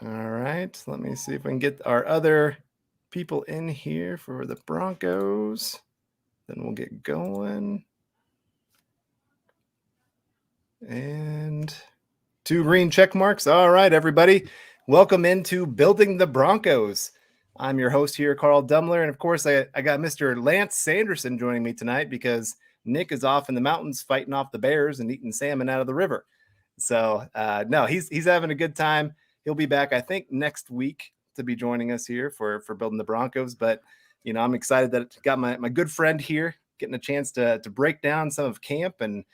All right, let me see if we can get our other people in here for the Broncos. Then we'll get going. And 2 green check marks. All right, everybody. Welcome into Building the Broncos. I'm your host here, Carl Dumler. And of course, I got Mr. Lance Sanderson joining me tonight because Nick is off in the mountains fighting off the bears and eating salmon out of the river. So, no, he's having a good time. He'll be back, I think, next week to be joining us here for Building the Broncos. But, I'm excited that I got my good friend here getting a chance to break down some of camp and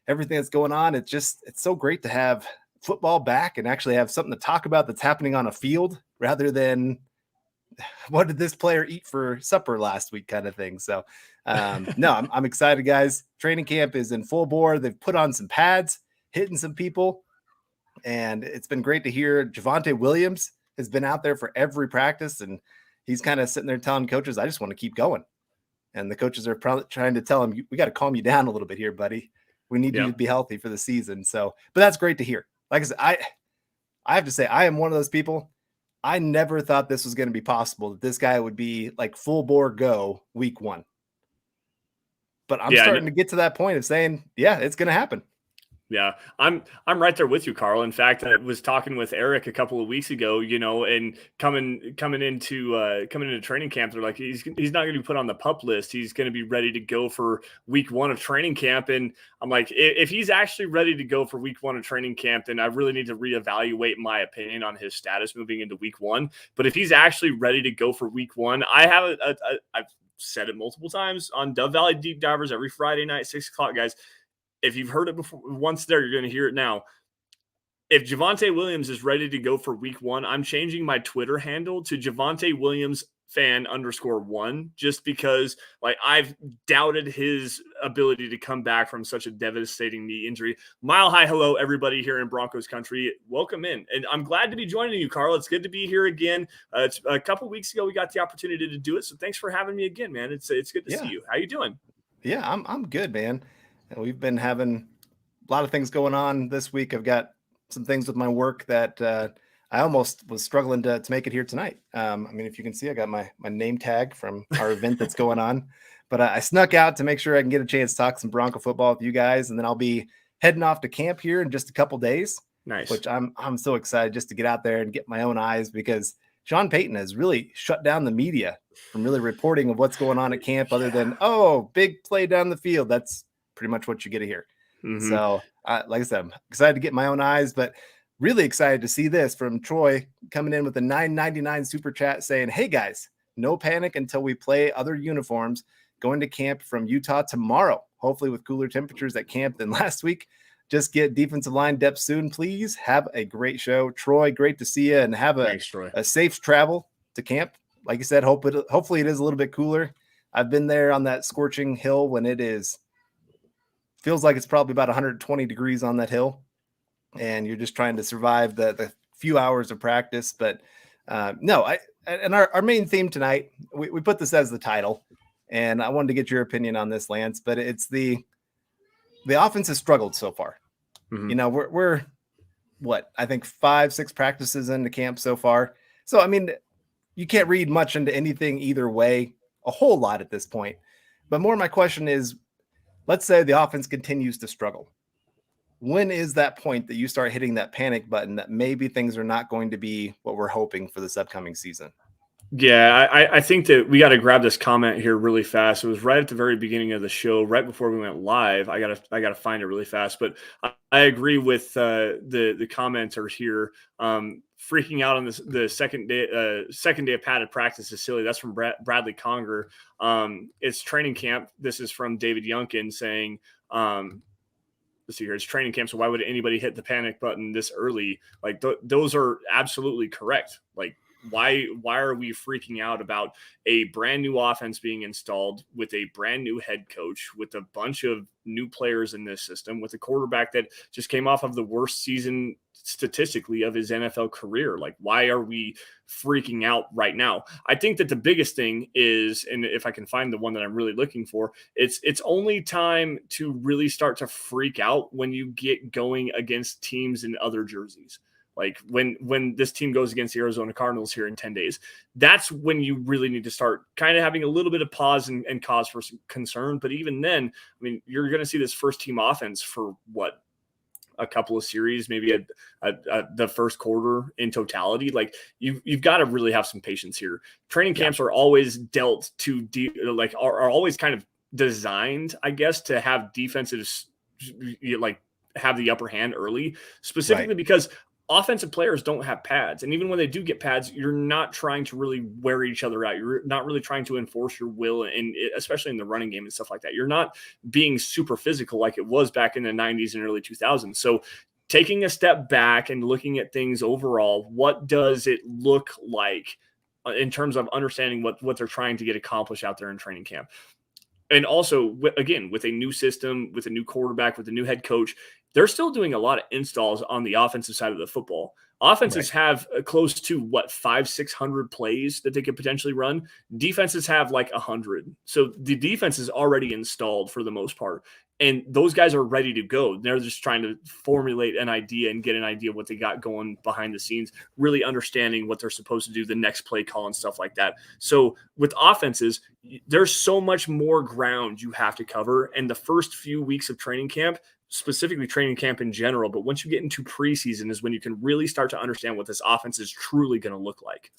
everything that's going on. It's so great to have football back and actually have something to talk about that's happening on a field rather than what did this player eat for supper last week kind of thing. So no, I'm excited, guys. Training camp is in full bore. They've put on some pads, hitting some people, and it's been great to hear. Javonte Williams has been out there for every practice, and he's kind of sitting there telling coaches, I just want to keep going. And the coaches are trying to tell him, we got to calm you down a little bit here, buddy. We need you to be healthy for the season. So, but that's great to hear. Like I said, I have to say, I am one of those people. I never thought this was going to be possible, that this guy would be like full bore go week 1. But I'm starting to get to that point of saying, yeah, it's going to happen. Yeah, I'm right there with you, Carl. In fact, I was talking with Eric a couple of weeks ago, and coming into training camp, they're like, he's not going to be put on the PUP list. He's going to be ready to go for week 1 of training camp. And I'm like, if he's actually ready to go for week 1 of training camp, then I really need to reevaluate my opinion on his status moving into week 1. But if he's actually ready to go for week 1, I've said it multiple times on Dove Valley Deep Divers every Friday night, 6:00, guys. If you've heard it before, once there, you're going to hear it now. If Javonte Williams is ready to go for week 1, I'm changing my Twitter handle to Javonte Williams fan _1, just because I've doubted his ability to come back from such a devastating knee injury. Mile high hello, everybody here in Broncos country. Welcome in. And I'm glad to be joining you, Carl. It's good to be here again. It's a couple of weeks ago we got the opportunity to do it, so thanks for having me again, man. It's good to see you. How you doing? Yeah, I'm good, man. And we've been having a lot of things going on this week. I've got some things with my work that I almost was struggling to make it here tonight. I mean, if you can see, I got my name tag from our event that's going on. But I snuck out to make sure I can get a chance to talk some Bronco football with you guys. And then I'll be heading off to camp here in just a couple days. Nice. Which I'm so excited just to get out there and get my own eyes, because Sean Payton has really shut down the media from really reporting of what's going on at camp other than, big play down the field. That's pretty much what you get to hear. Mm-hmm. So, like I said, I'm excited to get my own eyes, but really excited to see this from Troy coming in with a $9.99 super chat saying, hey guys, no panic until we play other uniforms. Going to camp from Utah tomorrow, hopefully with cooler temperatures at camp than last week. Just get defensive line depth soon, please. Have a great show. Troy, great to see you, and have a safe travel to camp. Like you said, hopefully it is a little bit cooler. I've been there on that scorching hill when it feels like it's probably about 120 degrees on that hill, and you're just trying to survive the few hours of practice. But our main theme tonight, we put this as the title, and I wanted to get your opinion on this, Lance, but it's the offense has struggled so far. Mm-hmm. We're what, I think 5-6 practices into camp so far. So, I mean, you can't read much into anything either way, a whole lot at this point. But more my question is, let's say the offense continues to struggle. When is that point that you start hitting that panic button that maybe things are not going to be what we're hoping for this upcoming season? Yeah, I think that we got to grab this comment here really fast. It was right at the very beginning of the show, right before we went live. I gotta find it really fast. But I agree with the commenter here. Freaking out on the second day of padded practice is silly. That's from Bradley Conger. It's training camp. This is from David Youngkin saying, let's see here, it's training camp, so why would anybody hit the panic button this early? Like those are absolutely correct. Like, why are we freaking out about a brand new offense being installed with a brand new head coach, with a bunch of new players in this system, with a quarterback that just came off of the worst season statistically of his NFL career? Like, why are we freaking out right now? I think that the biggest thing is, and if I can find the one that I'm really looking for, it's only time to really start to freak out when you get going against teams in other jerseys. Like when this team goes against the Arizona Cardinals here in 10 days, that's when you really need to start kind of having a little bit of pause and cause for some concern. But even then, I mean, you're going to see this first team offense for what, a couple of series, maybe the first quarter in totality. Like you've got to really have some patience here. Training camps are always dealt to are always kind of designed, I guess, to have defensive, like have the upper hand early, specifically because offensive players don't have pads. And even when they do get pads, you're not trying to really wear each other out. You're not really trying to enforce your will, and especially in the running game and stuff like that. You're not being super physical like it was back in the 90s and early 2000s. So taking a step back and looking at things overall, what does it look like in terms of understanding what they're trying to get accomplished out there in training camp? And also, again, with a new system, with a new quarterback, with a new head coach, they're still doing a lot of installs on the offensive side of the football. Offenses have close to 500-600 plays that they could potentially run. Defenses have like 100. So the defense is already installed for the most part. And those guys are ready to go. They're just trying to formulate an idea and get an idea of what they got going behind the scenes, really understanding what they're supposed to do, the next play call and stuff like that. So with offenses, there's so much more ground you have to cover. And the first few weeks of training camp, specifically training camp in general, but once you get into preseason is when you can really start to understand what this offense is truly going to look like.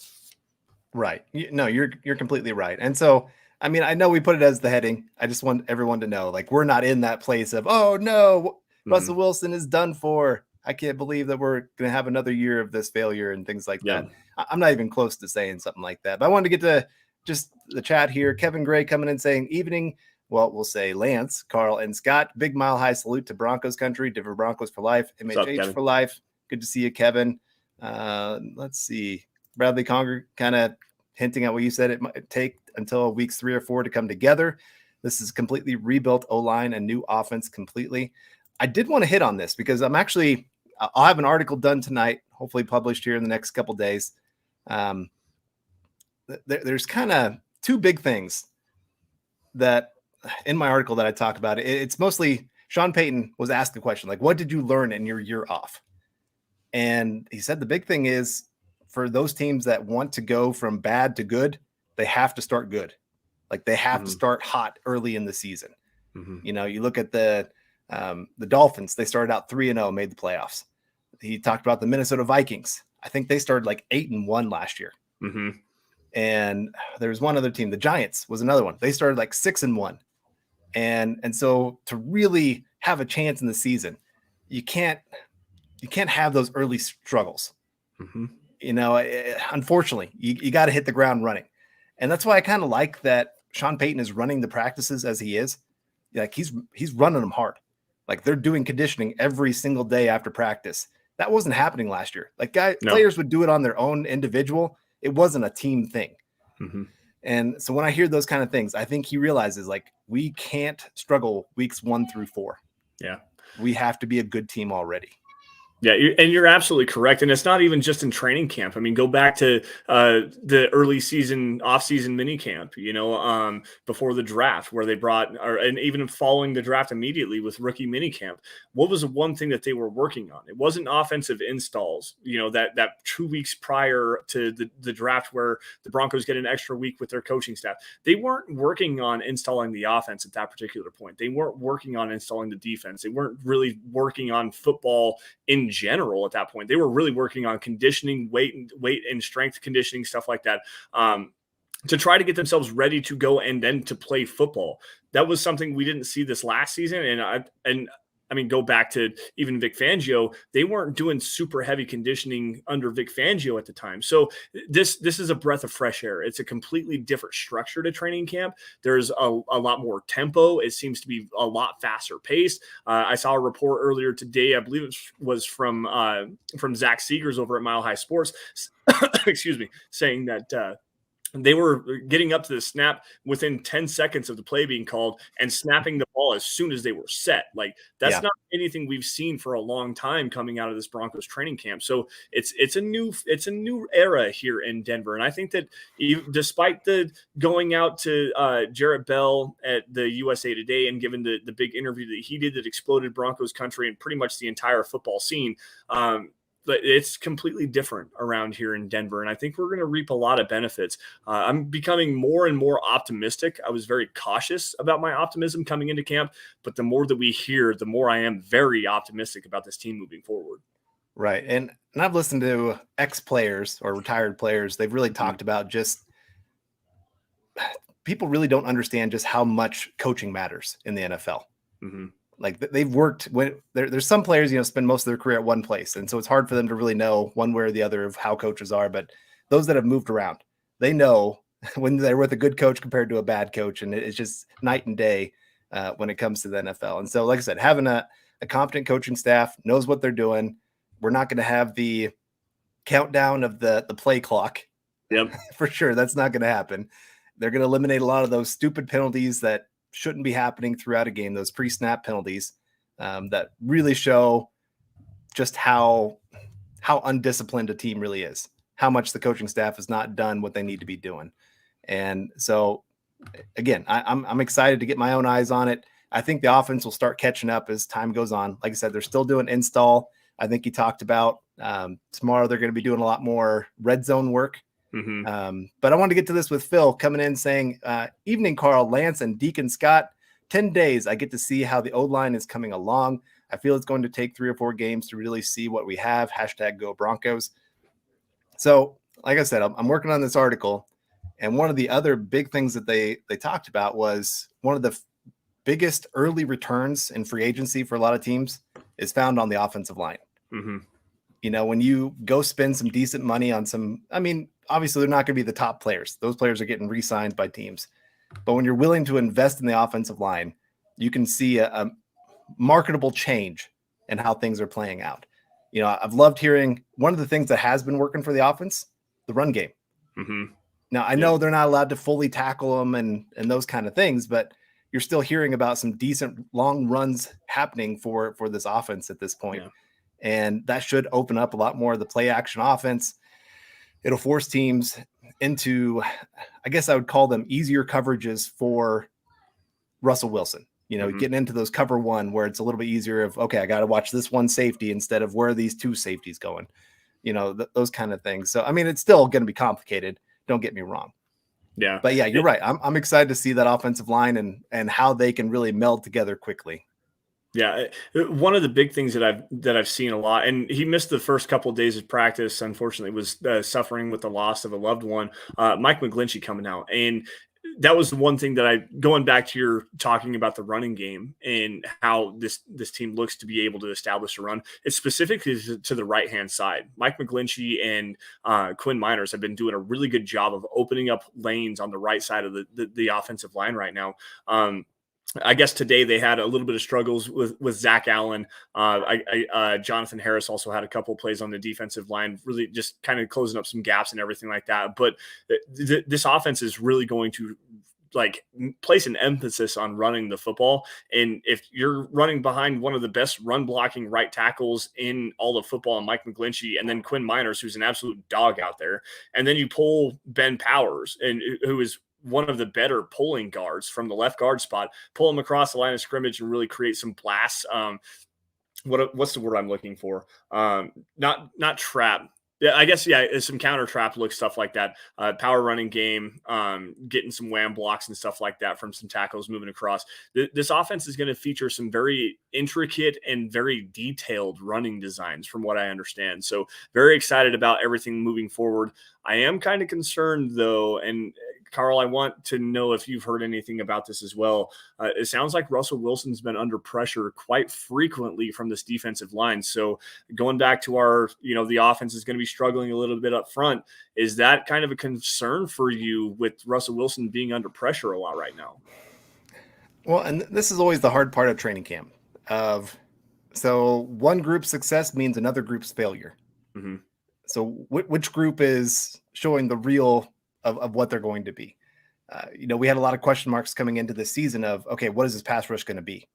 Right. No, you're completely right. And so, I mean, I know we put it as the heading. I just want everyone to know, like, we're not in that place of, oh no, Russell Wilson is done for. I can't believe that we're going to have another year of this failure and things like that. I'm not even close to saying something like that, but I wanted to get to just the chat here. Kevin Gray coming in saying, evening. Well, we'll say Lance, Carl, and Scott. Big Mile High salute to Broncos country. Denver Broncos for life. MHH for life. Good to see you, Kevin. Let's see. Bradley Conger kind of hinting at what you said. It might take until weeks 3 or 4 to come together. This is completely rebuilt O-line and new offense completely. I did want to hit on this because I'll have an article done tonight, hopefully published here in the next couple days. There's kind of 2 big things that in my article that I talk about. It's mostly Sean Payton was asked the question, like, what did you learn in your year off? And he said the big thing is for those teams that want to go from bad to good, they have to start good. Like they have to start hot early in the season. You know, you look at the Dolphins, they started out 3-0, made the playoffs. He talked about the Minnesota Vikings. I think they started like 8-1 last year. And there's one other team, the Giants was another one. They started like 6-1. And so to really have a chance in the season, you can't have those early struggles. You know, unfortunately, you got to hit the ground running. And that's why I kind of like that Sean Payton is running the practices as he is. Like he's running them hard. Like they're doing conditioning every single day after practice. That wasn't happening last year. Like players would do it on their own individual. It wasn't a team thing. And so when I hear those kind of things, I think he realizes like we can't struggle weeks 1 through 4. We have to be a good team already. Yeah, and you're absolutely correct. And it's not even just in training camp. I mean, go back to the early season, off-season mini camp, you know, before the draft where they and even following the draft immediately with rookie mini camp. What was the one thing that they were working on? It wasn't offensive installs, you know, that 2 weeks prior to the draft where the Broncos get an extra week with their coaching staff. They weren't working on installing the offense at that particular point. They weren't working on installing the defense. They weren't really working on football in general at that point. They were really working on conditioning, weight and strength conditioning, stuff like that, to try to get themselves ready to go and then to play football. That was something we didn't see this last season. And I mean, go back to even Vic Fangio. They weren't doing super heavy conditioning under Vic Fangio at the time. So this is a breath of fresh air. It's a completely different structure to training camp. There's a lot more tempo. It seems to be a lot faster paced. I saw a report earlier today. I believe it was from Zach Seegers over at Mile High Sports, excuse me, saying that they were getting up to the snap within 10 seconds of the play being called and snapping the ball as soon as they were set. Like that's not anything we've seen for a long time coming out of this Broncos training camp. So it's a new era here in Denver. And I think that despite the going out to Jarrett Bell at the USA Today and given the big interview that he did that exploded Broncos country and pretty much the entire football scene, it's completely different around here in Denver. And I think we're going to reap a lot of benefits. I'm becoming more and more optimistic. I was very cautious about my optimism coming into camp, but the more that we hear, the more I am very optimistic about this team moving forward. Right. And I've listened to ex-players or retired players. They've really talked about just people really don't understand just how much coaching matters in the NFL. Mm-hmm. Like they've worked when there's some players, spend most of their career at one place. And so it's hard for them to really know one way or the other of how coaches are. But those that have moved around, they know when they're with a good coach compared to a bad coach. And it's just night and day when it comes to the NFL. And so, like I said, having a competent coaching staff knows what they're doing. We're not going to have the countdown of the play clock. Yep. For sure. That's not going to happen. They're going to eliminate a lot of those stupid penalties that shouldn't be happening throughout a game, those pre-snap penalties that really show just how undisciplined a team really is, how much the coaching staff has not done what they need to be doing. And so, again, I'm excited to get my own eyes on it. I think the offense will start catching up as time goes on. Like I said, they're still doing install. I think he talked about tomorrow they're going to be doing a lot more red zone work. Mm-hmm. But I wanted to get to this with Phil coming in saying, evening, Carl, Lance, and Deacon Scott. 10 days, I get to see how the O-line is coming along. I feel it's going to take 3 or 4 games to really see what we have. #Go Broncos. So, like I said, I'm working on this article. And one of the other big things that they talked about was one of the biggest early returns in free agency for a lot of teams is found on the offensive line. Mm-hmm. When you go spend some decent money on some, obviously they're not going to be the top players. Those players are getting re-signed by teams. But when you're willing to invest in the offensive line, you can see a marketable change in how things are playing out. I've loved hearing one of the things that has been working for the offense, the run game. Mm-hmm. Now, I know they're not allowed to fully tackle them and those kind of things, but you're still hearing about some decent long runs happening for this offense at this point. Yeah. And that should open up a lot more of the play action offense. It'll force teams into, I guess I would call them easier coverages for Russell Wilson. Getting into those cover one where it's a little bit easier of, okay, I got to watch this one safety instead of where are these 2 safeties going, those kind of things. So, it's still going to be complicated. Don't get me wrong. Yeah. But yeah, you're right. I'm excited to see that offensive line and how they can really meld together quickly. Yeah, one of the big things that I've seen a lot, and he missed the first couple of days of practice. Unfortunately, was suffering with the loss of a loved one. Mike McGlinchey coming out, and that was the one thing that going back to your talking about the running game and how this team looks to be able to establish a run. It's specifically to the right hand side. Mike McGlinchey and Quinn Miners have been doing a really good job of opening up lanes on the right side of the offensive line right now. I guess today they had a little bit of struggles with Zach Allen. Jonathan Harris also had a couple of plays on the defensive line, really just kind of closing up some gaps and everything like that. But this offense is really going to place an emphasis on running the football. And if you're running behind one of the best run blocking right tackles in all of football, and Mike McGlinchey, and then Quinn Miners, who's an absolute dog out there, and then you pull Ben Powers, and who is one of the better pulling guards from the left guard spot, pull him across the line of scrimmage and really create some blasts. What's the word I'm looking for? Not trap. Yeah, I guess, some counter trap look, stuff like that. Power running game, getting some wham blocks and stuff like that from some tackles moving across. This offense is going to feature some very intricate and very detailed running designs from what I understand. So very excited about everything moving forward. I am kind of concerned though, and Carl, I want to know if you've heard anything about this as well. It sounds like Russell Wilson's been under pressure quite frequently from this defensive line. So going back to our, the offense is going to be struggling a little bit up front. Is that kind of a concern for you with Russell Wilson being under pressure a lot right now? Well, and this is always the hard part of training camp. So one group's success means another group's failure. Mm-hmm. So which group is showing the real of what they're going to be? We had a lot of question marks coming into this season of, okay, what is this pass rush going to be?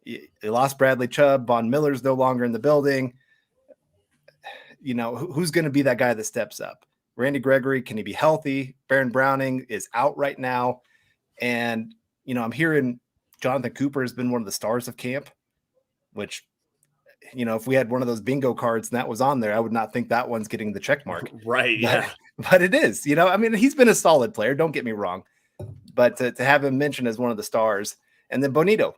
They lost Bradley Chubb. Von Miller's no longer in the building. Who's going to be that guy that steps up? Randy Gregory, can he be healthy? Baron Browning is out right now. And, I'm hearing Jonathan Cooper has been one of the stars of camp, which if we had one of those bingo cards and that was on there, I would not think that one's getting the check mark. Right. Yeah. But it is, I mean, he's been a solid player. Don't get me wrong. But to have him mentioned as one of the stars. And then Bonito,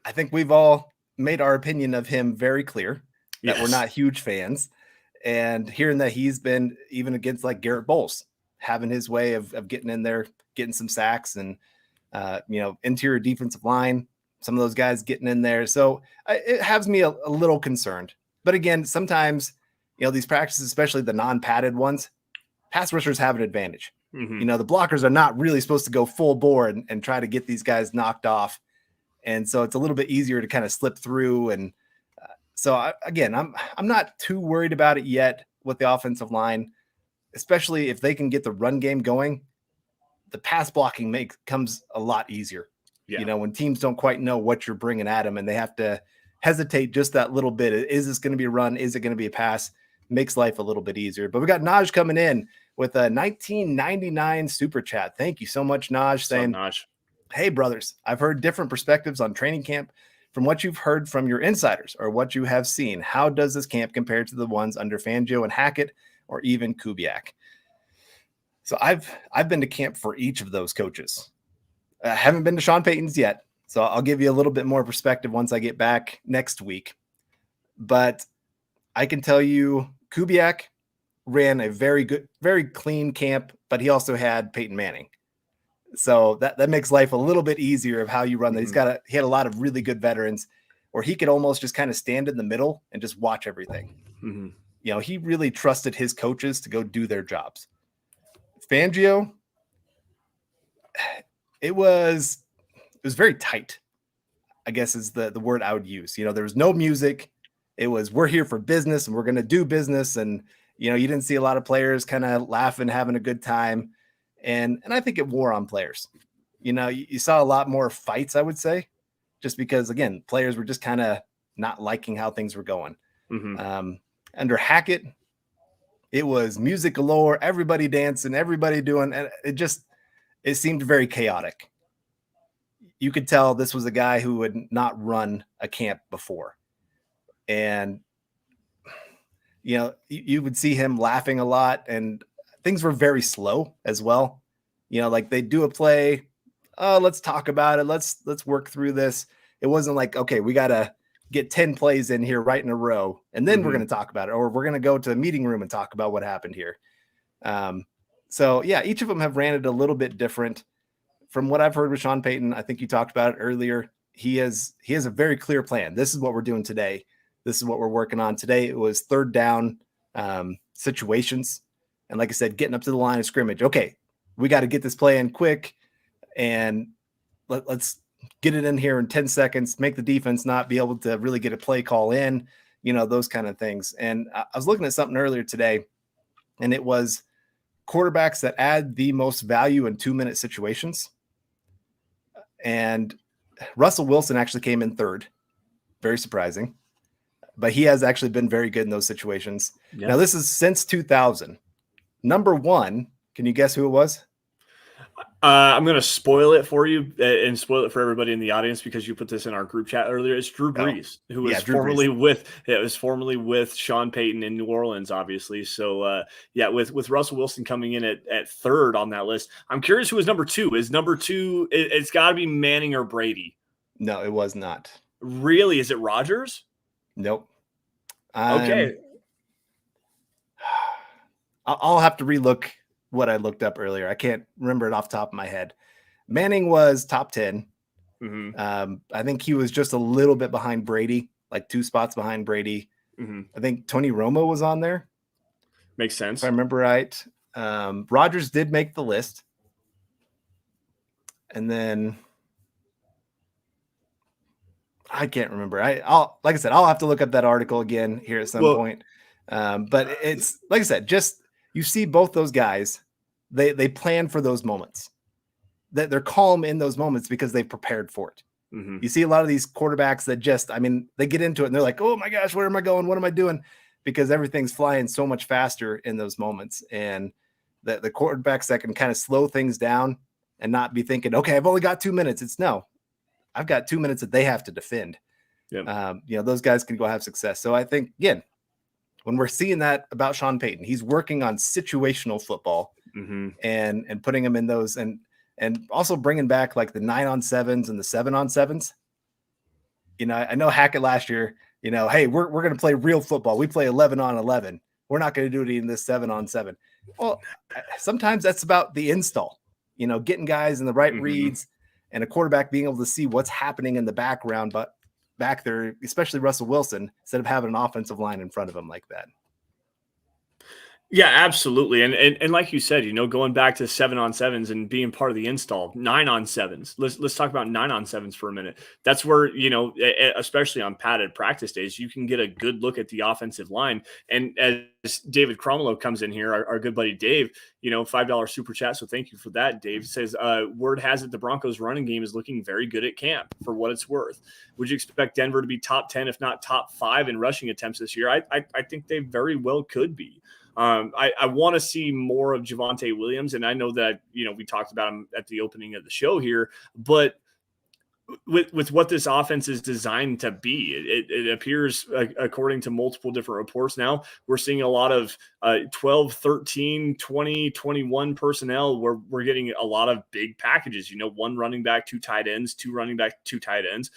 I think we've all made our opinion of him very clear that we're not huge fans. And hearing that he's been even against like Garrett Bowles, having his way of getting in there, getting some sacks and, interior defensive line, some of those guys getting in there. So it has me a little concerned. But again, sometimes, these practices, especially the non-padded ones, pass rushers have an advantage. Mm-hmm. The blockers are not really supposed to go full bore and try to get these guys knocked off. And so it's a little bit easier to kind of slip through. And I'm not too worried about it yet with the offensive line, especially if they can get the run game going. The pass blocking comes a lot easier. Yeah. When teams don't quite know what you're bringing at them and they have to hesitate just that little bit. Is this going to be a run? Is it going to be a pass? Makes life a little bit easier. But we got Naj coming in with a 1999 super chat. Thank you so much, Naj, saying, Naj. Hey, brothers, I've heard different perspectives on training camp. From what you've heard from your insiders or what you have seen, how does this camp compare to the ones under Fangio and Hackett or even Kubiak? So I've been to camp for each of those coaches. I haven't been to Sean Payton's yet, so I'll give you a little bit more perspective once I get back next week. But I can tell you Kubiak ran a very good, very clean camp, but he also had Peyton Manning. So that makes life a little bit easier of how you run that. Mm-hmm. He had a lot of really good veterans where he could almost just kind of stand in the middle and just watch everything. Mm-hmm. He really trusted his coaches to go do their jobs. Fangio, it was very tight, I guess is the word I would use. There was no music. It was, we're here for business and we're going to do business. And, you didn't see a lot of players kind of laughing, having a good time. And I think it wore on players. You saw a lot more fights, I would say, just because, again, players were just kind of not liking how things were going. Mm-hmm. Under Hackett, it was music galore, everybody dancing, everybody doing, and it seemed very chaotic. You could tell this was a guy who had not run a camp before. And, you would see him laughing a lot and things were very slow as well. Like they do a play. Oh, let's talk about it. Let's work through this. It wasn't like, okay, we got to get 10 plays in here right in a row. And then we're going to talk about it, or we're going to go to the meeting room and talk about what happened here. So yeah, each of them have ran it a little bit different. From what I've heard with Sean Payton, I think you talked about it earlier. He has a very clear plan. This is what we're doing today. This is what we're working on today. It was third down situations. And like I said, getting up to the line of scrimmage. Okay, we got to get this play in quick and let's get it in here in 10 seconds, make the defense not be able to really get a play call in, those kind of things. And I was looking at something earlier today, and it was quarterbacks that add the most value in 2-minute situations. And Russell Wilson actually came in third. Very surprising. But he has actually been very good in those situations. Yeah. Now, this is since 2000. Number one, can you guess who it was? I'm going to spoil it for you and spoil it for everybody in the audience because you put this in our group chat earlier. It's Drew Brees, who was formerly with Sean Payton in New Orleans, obviously. So, with Russell Wilson coming in at third on that list, I'm curious who is number two. Is number two, it's got to be Manning or Brady. No, it was not. Really? Is it Rodgers? Nope. Okay. I'll have to relook what I looked up earlier. I can't remember it off the top of my head. Manning was top 10. Mm-hmm. I think he was just a little bit behind Brady, like 2 spots behind Brady. Mm-hmm. I think Tony Romo was on there. Makes sense. If I remember right. Rodgers did make the list. And then I can't remember. I'll have to look up that article again here at some point. But it's like I said, just you see both those guys, they plan for those moments. That they're calm in those moments because they've prepared for it. Mm-hmm. You see a lot of these quarterbacks that they get into it and they're like, oh my gosh, where am I going? What am I doing? Because everything's flying so much faster in those moments. And the quarterbacks that can kind of slow things down and not be thinking, okay, I've only got 2 minutes. It's no, I've got 2 minutes that they have to defend. Yeah. Those guys can go have success. So I think, again, when we're seeing that about Sean Payton, he's working on situational football and putting him in those and also bringing back like the 9-on-7s and the 7-on-7s. I know Hackett last year, hey, we're going to play real football. We play 11-on-11. We're not going to do it in this 7-on-7. Well, sometimes that's about the install, getting guys in the right reads and a quarterback being able to see what's happening in the background, but back there, especially Russell Wilson, instead of having an offensive line in front of him like that. Yeah, absolutely. And like you said, going back to 7-on-7s and being part of the install, 9-on-7s. Let's talk about 9-on-7s for a minute. That's where, especially on padded practice days, you can get a good look at the offensive line. And as David Cromwell comes in here, our good buddy Dave, $5 super chat. So thank you for that. Dave says, word has it the Broncos running game is looking very good at camp for what it's worth. Would you expect Denver to be top 10, if not top 5 in rushing attempts this year? I think they very well could be. I want to see more of Javonte Williams, and I know that we talked about him at the opening of the show here, but with what this offense is designed to be, it appears, according to multiple different reports now, we're seeing a lot of 12, 13, 20, 21 personnel where we're getting a lot of big packages, 1 running back, 2 tight ends, 2 running back, 2 tight ends.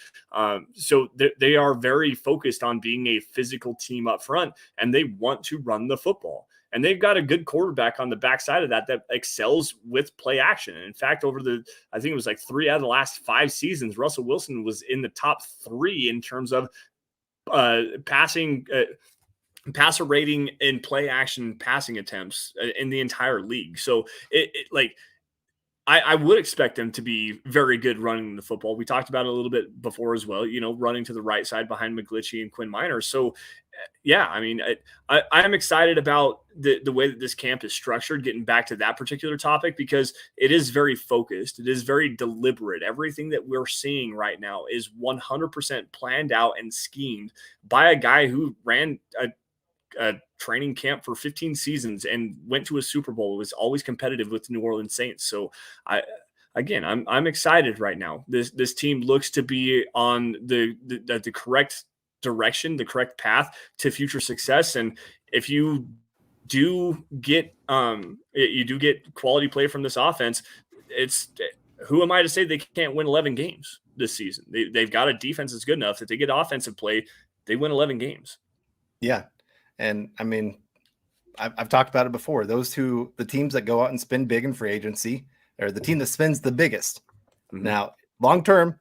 So they are very focused on being a physical team up front, and they want to run the football. And they've got a good quarterback on the backside of that excels with play action. And in fact, I think it was like 3 out of the last 5 seasons, Russell Wilson was in the top 3 in terms of passer rating and play action passing attempts in the entire league. So I would expect them to be very good running the football. We talked about it a little bit before as well, running to the right side behind McGlinchey and Quinn Minor. So yeah, I mean, I'm excited about the way that this camp is structured, getting back to that particular topic, because it is very focused. It is very deliberate. Everything that we're seeing right now is 100% planned out and schemed by a guy who ran a training camp for 15 seasons and went to a Super Bowl, was always competitive with the New Orleans Saints. So I'm excited right now. This team looks to be on the correct direction, the correct path to future success. And if you do get quality play from this offense, who am I to say they can't win 11 games this season? They've got a defense that's good enough that they get offensive play, they win 11 games. Yeah. And I mean, I've talked about it before. The teams that go out and spend big in free agency, or the team that spends the biggest. Now, long term,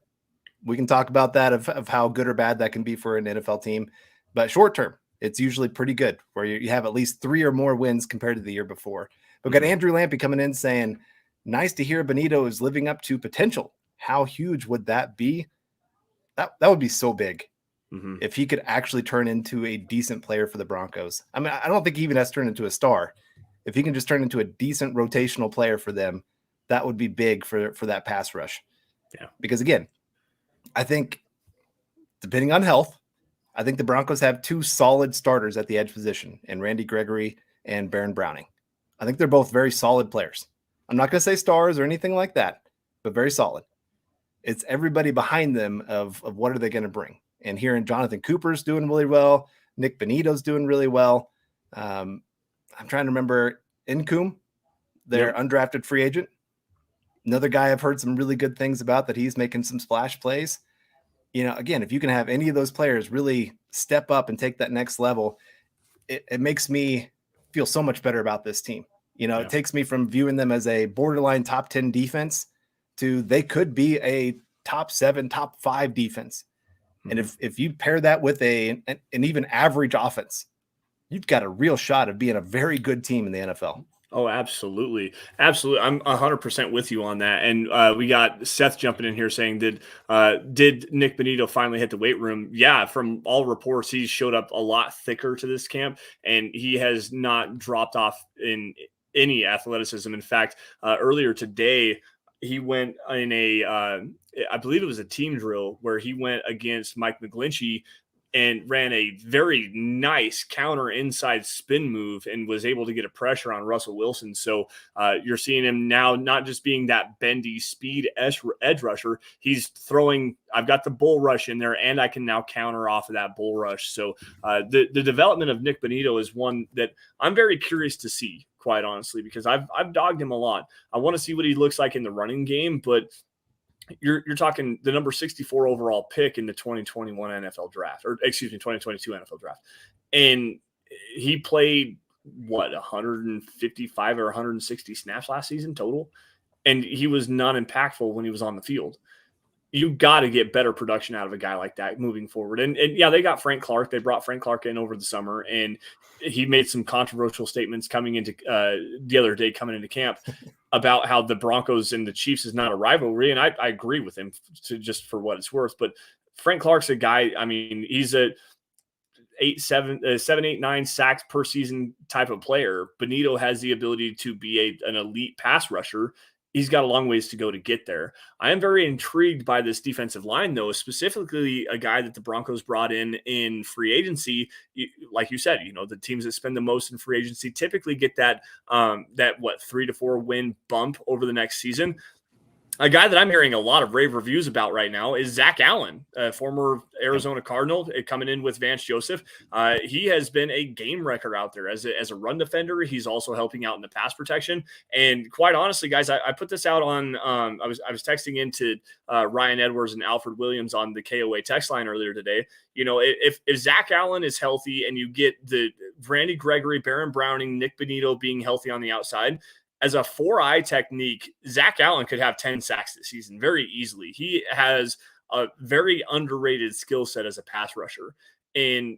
we can talk about that of how good or bad that can be for an NFL team. But short term, it's usually pretty good, where you have at least 3 or more wins compared to the year before. We've got Andrew Lampy coming in saying, nice to hear Benito is living up to potential. How huge would that be? That would be so big. If he could actually turn into a decent player for the Broncos. I mean, I don't think he even has to turn into a star. If he can just turn into a decent rotational player for them, that would be big for that pass rush. Yeah. Because again, I think, depending on health, I think the Broncos have 2 solid starters at the edge position, and Randy Gregory and Baron Browning. I think they're both very solid players. I'm not going to say stars or anything like that, but very solid. It's everybody behind them of what are they going to bring. And here in Jonathan Cooper's doing really well. Nick Benito's doing really well. I'm trying to remember Nkum, their undrafted free agent. Another guy I've heard some really good things about, that he's making some splash plays. Again, if you can have any of those players really step up and take that next level, it makes me feel so much better about this team. It takes me from viewing them as a borderline top 10 defense to they could be a top 7, top 5 defense. And if you pair that with an even average offense, you've got a real shot of being a very good team in the NFL. Oh, absolutely. Absolutely. I'm 100% with you on that. And we got Seth jumping in here saying, did Nick Benito finally hit the weight room? Yeah, from all reports, he showed up a lot thicker to this camp, and he has not dropped off in any athleticism. In fact, earlier today, he went in I believe it was a team drill where he went against Mike McGlinchey and ran a very nice counter inside spin move and was able to get a pressure on Russell Wilson. So you're seeing him now not just being that bendy speed edge rusher. He's throwing, I've got the bull rush in there, and I can now counter off of that bull rush. So the development of Nick Bonito is one that I'm very curious to see, quite honestly, because I've dogged him a lot. I want to see what he looks like in the running game, but you're talking the number 64 overall pick in the 2021 NFL draft, or excuse me, 2022 NFL draft. And he played 155 or 160 snaps last season total. And he was non-impactful when he was on the field. You got to get better production out of a guy like that moving forward. And yeah, they got Frank Clark. They brought Frank Clark in over the summer, and he made some controversial statements coming into the other day, coming into camp, about how the Broncos and the Chiefs is not a rivalry. And I agree with him just for what it's worth. But Frank Clark's a guy, I mean, he's a 7, 8, 9 sacks per season type of player. Bonito has the ability to be an elite pass rusher. He's got a long ways to go to get there. I am very intrigued by this defensive line, though, specifically a guy that the Broncos brought in free agency. Like you said, the teams that spend the most in free agency typically get that 3 to 4 win bump over the next season. A guy that I'm hearing a lot of rave reviews about right now is Zach Allen, a former Arizona Cardinal, coming in with Vance Joseph. He has been a game wrecker out there as a run defender. He's also helping out in the pass protection. And quite honestly, guys, I put this out on I was texting into Ryan Edwards and Alfred Williams on the KOA text line earlier today. If Zach Allen is healthy and you get the Randy Gregory, Baron Browning, Nick Bonito being healthy on the outside, as a 4-eye technique, Zach Allen could have 10 sacks this season very easily. He has a very underrated skill set as a pass rusher. And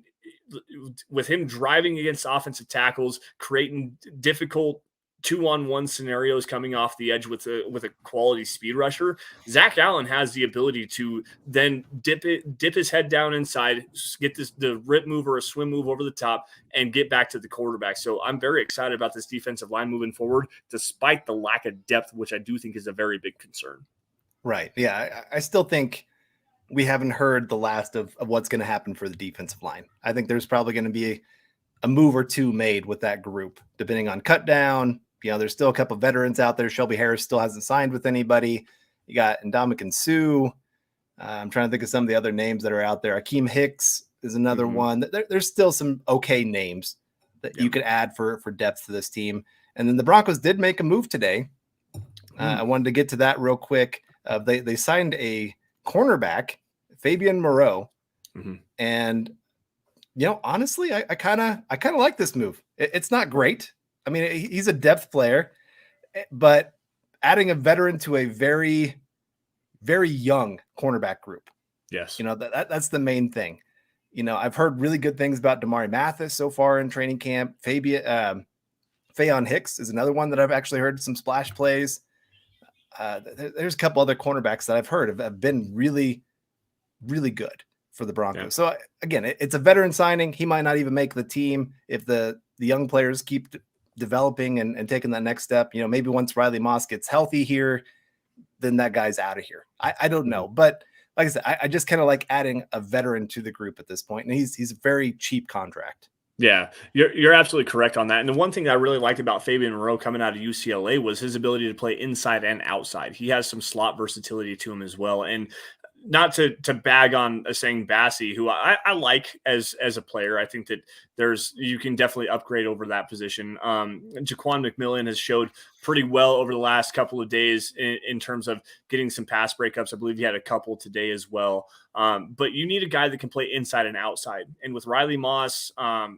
with him driving against offensive tackles, creating difficult 2-on-1 scenarios coming off the edge with a quality speed rusher, Zach Allen has the ability to then dip his head down inside, get the rip move or a swim move over the top, and get back to the quarterback. So I'm very excited about this defensive line moving forward, despite the lack of depth, which I do think is a very big concern. Right. Yeah. I still think we haven't heard the last of what's going to happen for the defensive line. I think there's probably going to be a move or two made with that group, depending on cut down. There's still a couple of veterans out there. Shelby Harris still hasn't signed with anybody. You got Ndamukong Suh. I'm trying to think of some of the other names that are out there. Akeem Hicks is another one. There's still some okay names that you could add for depth to this team. And then the Broncos did make a move today. I wanted to get to that real quick. They signed a cornerback, Fabian Moreau. And, honestly, I kind of like this move. It's not great. I mean, he's a depth player, but adding a veteran to a very, very young cornerback group. Yes. That's the main thing. I've heard really good things about Damari Mathis so far in training camp. Fayon Hicks is another one that I've actually heard some splash plays. There's a couple other cornerbacks that I've heard have been really, really good for the Broncos. Yeah. So again, it's a veteran signing. He might not even make the team if the young players keep developing and taking that next step. Maybe once Riley Moss gets healthy here, then that guy's out of here. I don't know. But like I said, I just kind of like adding a veteran to the group at this point. And he's a very cheap contract. Yeah, you're absolutely correct on that. And the one thing that I really liked about Fabian Moreau coming out of UCLA was his ability to play inside and outside. He has some slot versatility to him as well. And not to bag on Asang Bassi, who I like as a player. I think that you can definitely upgrade over that position. Jaquan McMillan has showed pretty well over the last couple of days in terms of getting some pass breakups. I believe he had a couple today as well. But you need a guy that can play inside and outside. And with Riley Moss,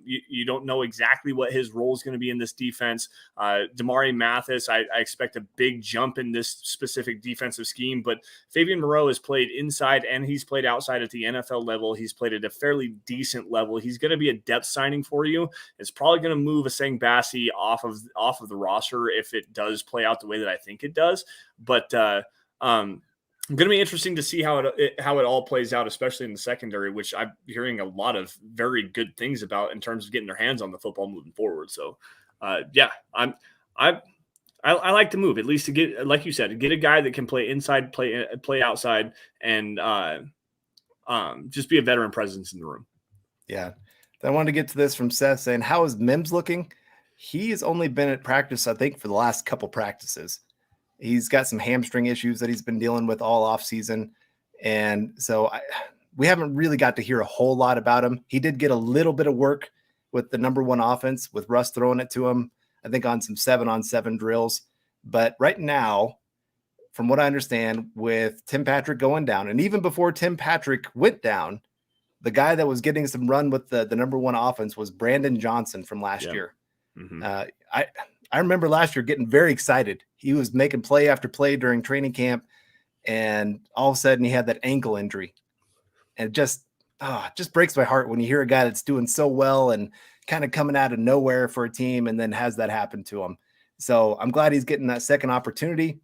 you don't know exactly what his role is going to be in this defense. Damari Mathis, I expect a big jump in this specific defensive scheme. But Fabian Moreau has played inside and he's played outside at the NFL level. He's played at a fairly decent level. He's going to be a depth signing for you. It's probably going to move Asang Bassi off of the roster if it does play out the way that I think it does. But going to be interesting to see how it all plays out, especially in the secondary, which I'm hearing a lot of very good things about in terms of getting their hands on the football moving forward. So, yeah, I like the move, at least to get, like you said, get a guy that can play inside, play outside, and just be a veteran presence in the room. Yeah. I wanted to get to this from Seth saying, how is Mims looking? He's only been at practice, I think, for the last couple practices. He's got some hamstring issues that he's been dealing with all off season. And so we haven't really got to hear a whole lot about him. He did get a little bit of work with the number one offense with Russ throwing it to him, I think on some 7-on-7 drills. But right now, from what I understand, with Tim Patrick going down, and even before Tim Patrick went down, the guy that was getting some run with the number one offense was Brandon Johnson from last year. Mm-hmm. I remember last year getting very excited. He was making play after play during training camp, and all of a sudden he had that ankle injury. And it just breaks my heart when you hear a guy that's doing so well and kind of coming out of nowhere for a team and then has that happen to him. So I'm glad he's getting that second opportunity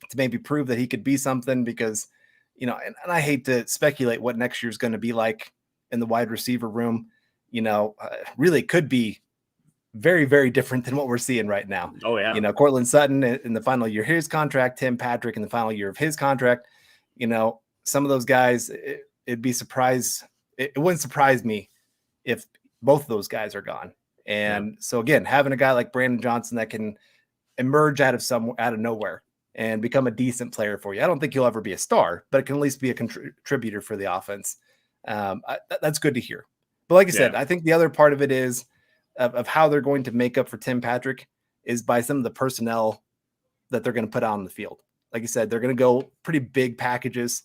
to maybe prove that he could be something, because, you know, and I hate to speculate what next year's going to be like in the wide receiver room. You know, really could be very, very different than what we're seeing right now. Oh, yeah. You know, Cortland Sutton in the final year of his contract, Tim Patrick in the final year of his contract. You know, some of those guys, it wouldn't surprise me if both of those guys are gone. And so again, having a guy like Brandon Johnson that can emerge out of nowhere and become a decent player for you. I don't think he'll ever be a star, but it can at least be a contributor for the offense. That's good to hear. But like I said, I think the other part of it is of how they're going to make up for Tim Patrick is by some of the personnel that they're going to put out on the field. Like I said, they're going to go pretty big packages,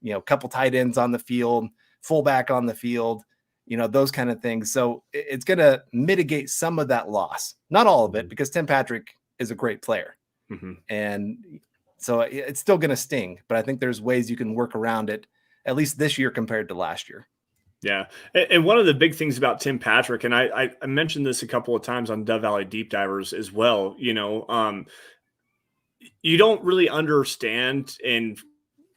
you know, a couple tight ends on the field, fullback on the field, you know, those kind of things. So it's going to mitigate some of that loss, not all of it, because Tim Patrick is a great player. Mm-hmm. And so it's still going to sting, but I think there's ways you can work around it, at least this year compared to last year. Yeah. And one of the big things about Tim Patrick, and I mentioned this a couple of times on Dove Valley Deep Divers as well, you know, you don't really understand and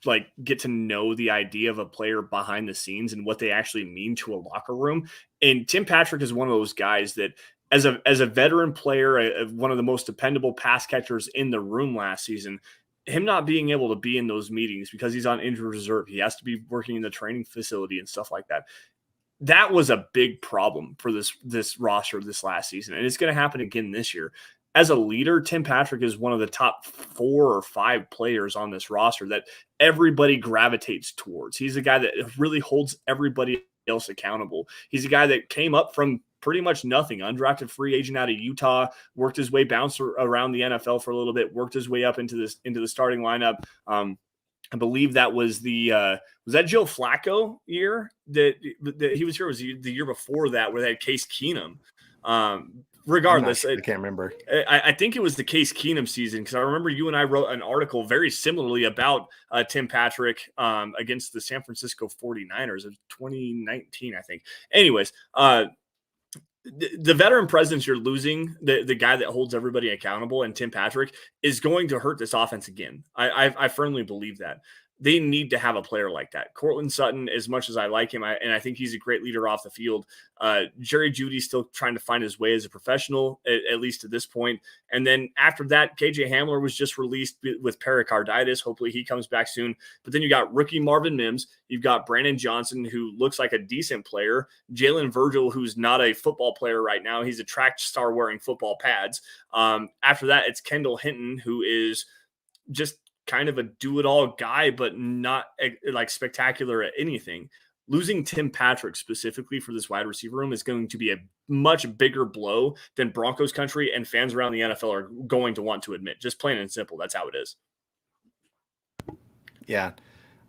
like get to know the idea of a player behind the scenes and what they actually mean to a locker room. And Tim Patrick is one of those guys that as a veteran player, one of the most dependable pass catchers in the room last season, him not being able to be in those meetings because he's on injured reserve, he has to be working in the training facility and stuff like that. That was a big problem for this roster this last season. And it's going to happen again this year. As a leader, Tim Patrick is one of the top 4 or 5 players on this roster that everybody gravitates towards. He's a guy that really holds everybody else accountable. He's a guy that came up from pretty much nothing, undrafted free agent out of Utah, worked his way, bounced around the NFL for a little bit, worked his way up into the starting lineup. I believe that was was that Joe Flacco year that he was here? Was the year before that where they had Case Keenum? Regardless, sure. I can't remember. I think it was the Case Keenum season, because I remember you and I wrote an article very similarly about Tim Patrick against the San Francisco 49ers of 2019, I think. Anyways, the veteran presence you're losing, the guy that holds everybody accountable, and Tim Patrick is going to hurt this offense again. I firmly believe that. They need to have a player like that. Cortland Sutton, as much as I like him, and I think he's a great leader off the field, Jerry Jeudy's still trying to find his way as a professional, at least to this point. And then after that, KJ Hamler was just released with pericarditis. Hopefully he comes back soon. But then you got rookie Marvin Mims. You've got Brandon Johnson, who looks like a decent player. Jalen Virgil, who's not a football player right now. He's a track star wearing football pads. After that, it's Kendall Hinton, who is just kind of a do-it-all guy, but not like spectacular at anything. Losing Tim Patrick specifically for this wide receiver room is going to be a much bigger blow than Broncos country and fans around the NFL are going to want to admit. Just plain and simple. That's how it is. Yeah.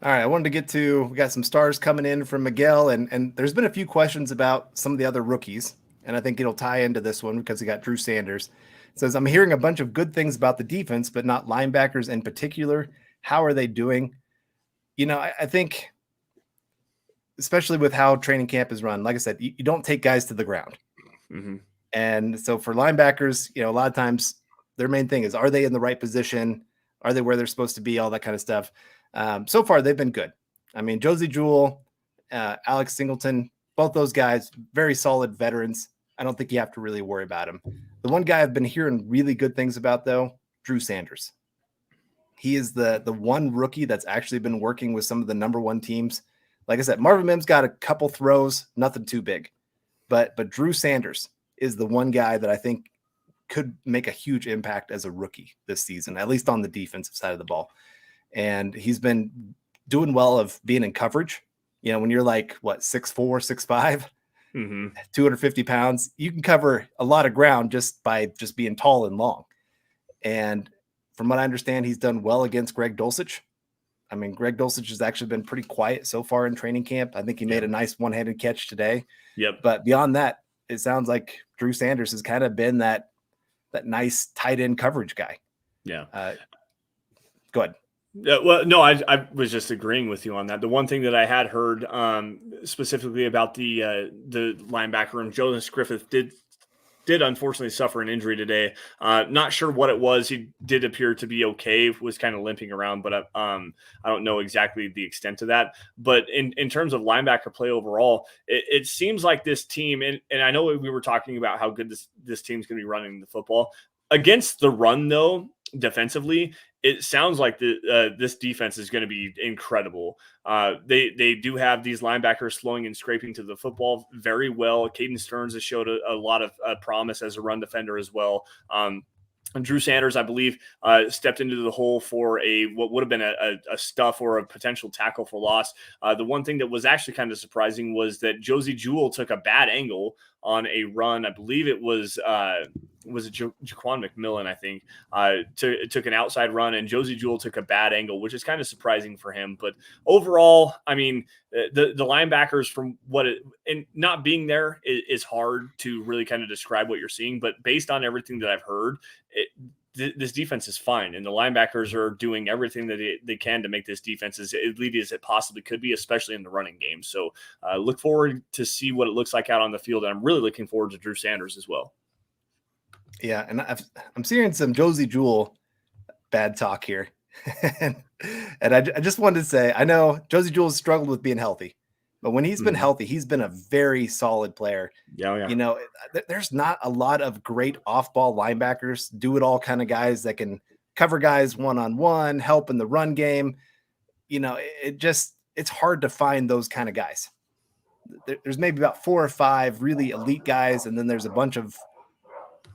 All right. I wanted to we got some stars coming in from Miguel, and there's been a few questions about some of the other rookies, and I think it'll tie into this one because we got Drew Sanders. It says, I'm hearing a bunch of good things about the defense, but not linebackers in particular. How are they doing? You know, I think, especially with how training camp is run, like I said, you don't take guys to the ground. Mm-hmm. And so for linebackers, you know, a lot of times their main thing is, are they in the right position? Are they where they're supposed to be? All that kind of stuff. So far, they've been good. I mean, Josie Jewell, Alex Singleton, both those guys, very solid veterans. I don't think you have to really worry about him. The one guy I've been hearing really good things about, though, Drew Sanders. He is the one rookie that's actually been working with some of the number one teams Like I said, Marvin Mims got a couple throws, nothing too big. But Drew Sanders is the one guy that I think could make a huge impact as a rookie this season, at least on the defensive side of the ball. And he's been doing well of being in coverage. You know, when you're like, what, 6'4", 6'5", 250 pounds, you can cover a lot of ground just by just being tall and long. And from what I understand, he's done well against Greg Dulcich. I mean, Greg Dulcich has actually been pretty quiet so far in training camp. I think he made a nice one-handed catch today. Yep. But beyond that, it sounds like Drew Sanders has kind of been that nice tight end coverage guy. Yeah. Go ahead. Well, no, I was just agreeing with you on that. The one thing that I had heard specifically about the linebacker room, Jonas Griffith did unfortunately suffer an injury today. Not sure what it was. He did appear to be okay, was kind of limping around, but I don't know exactly the extent of that. But in terms of linebacker play overall, it seems like this team, and I know we were talking about how good this team's going to be running the football. Against the run, though, defensively, it sounds like this defense is going to be incredible. They do have these linebackers slowing and scraping to the football very well. Caden Stearns has showed a lot of promise as a run defender as well. And Drew Sanders, I believe, stepped into the hole for what would have been a stuff or a potential tackle for loss. The one thing that was actually kind of surprising was that Josie Jewell took a bad angle on a run. I believe it was Jaquan McMillan, I think, took an outside run, and Josie Jewell took a bad angle, which is kind of surprising for him. But overall, I mean, the linebackers, from and not being there is hard to really kind of describe what you're seeing. But based on everything that I've heard, this defense is fine, and the linebackers are doing everything that they can to make this defense as elite as it possibly could be, especially in the running game. So look forward to see what it looks like out on the field, and I'm really looking forward to Drew Sanders as well. Yeah, and I'm seeing some Josie Jewell bad talk here. and I just wanted to say, I know Josie Jewell has struggled with being healthy, but when he's been healthy, he's been a very solid player. Yeah. You know, there's not a lot of great off-ball linebackers, do-it-all kind of guys that can cover guys one-on-one, help in the run game. You know, it's hard to find those kind of guys. There's maybe about 4 or 5 really elite guys, and then there's a bunch of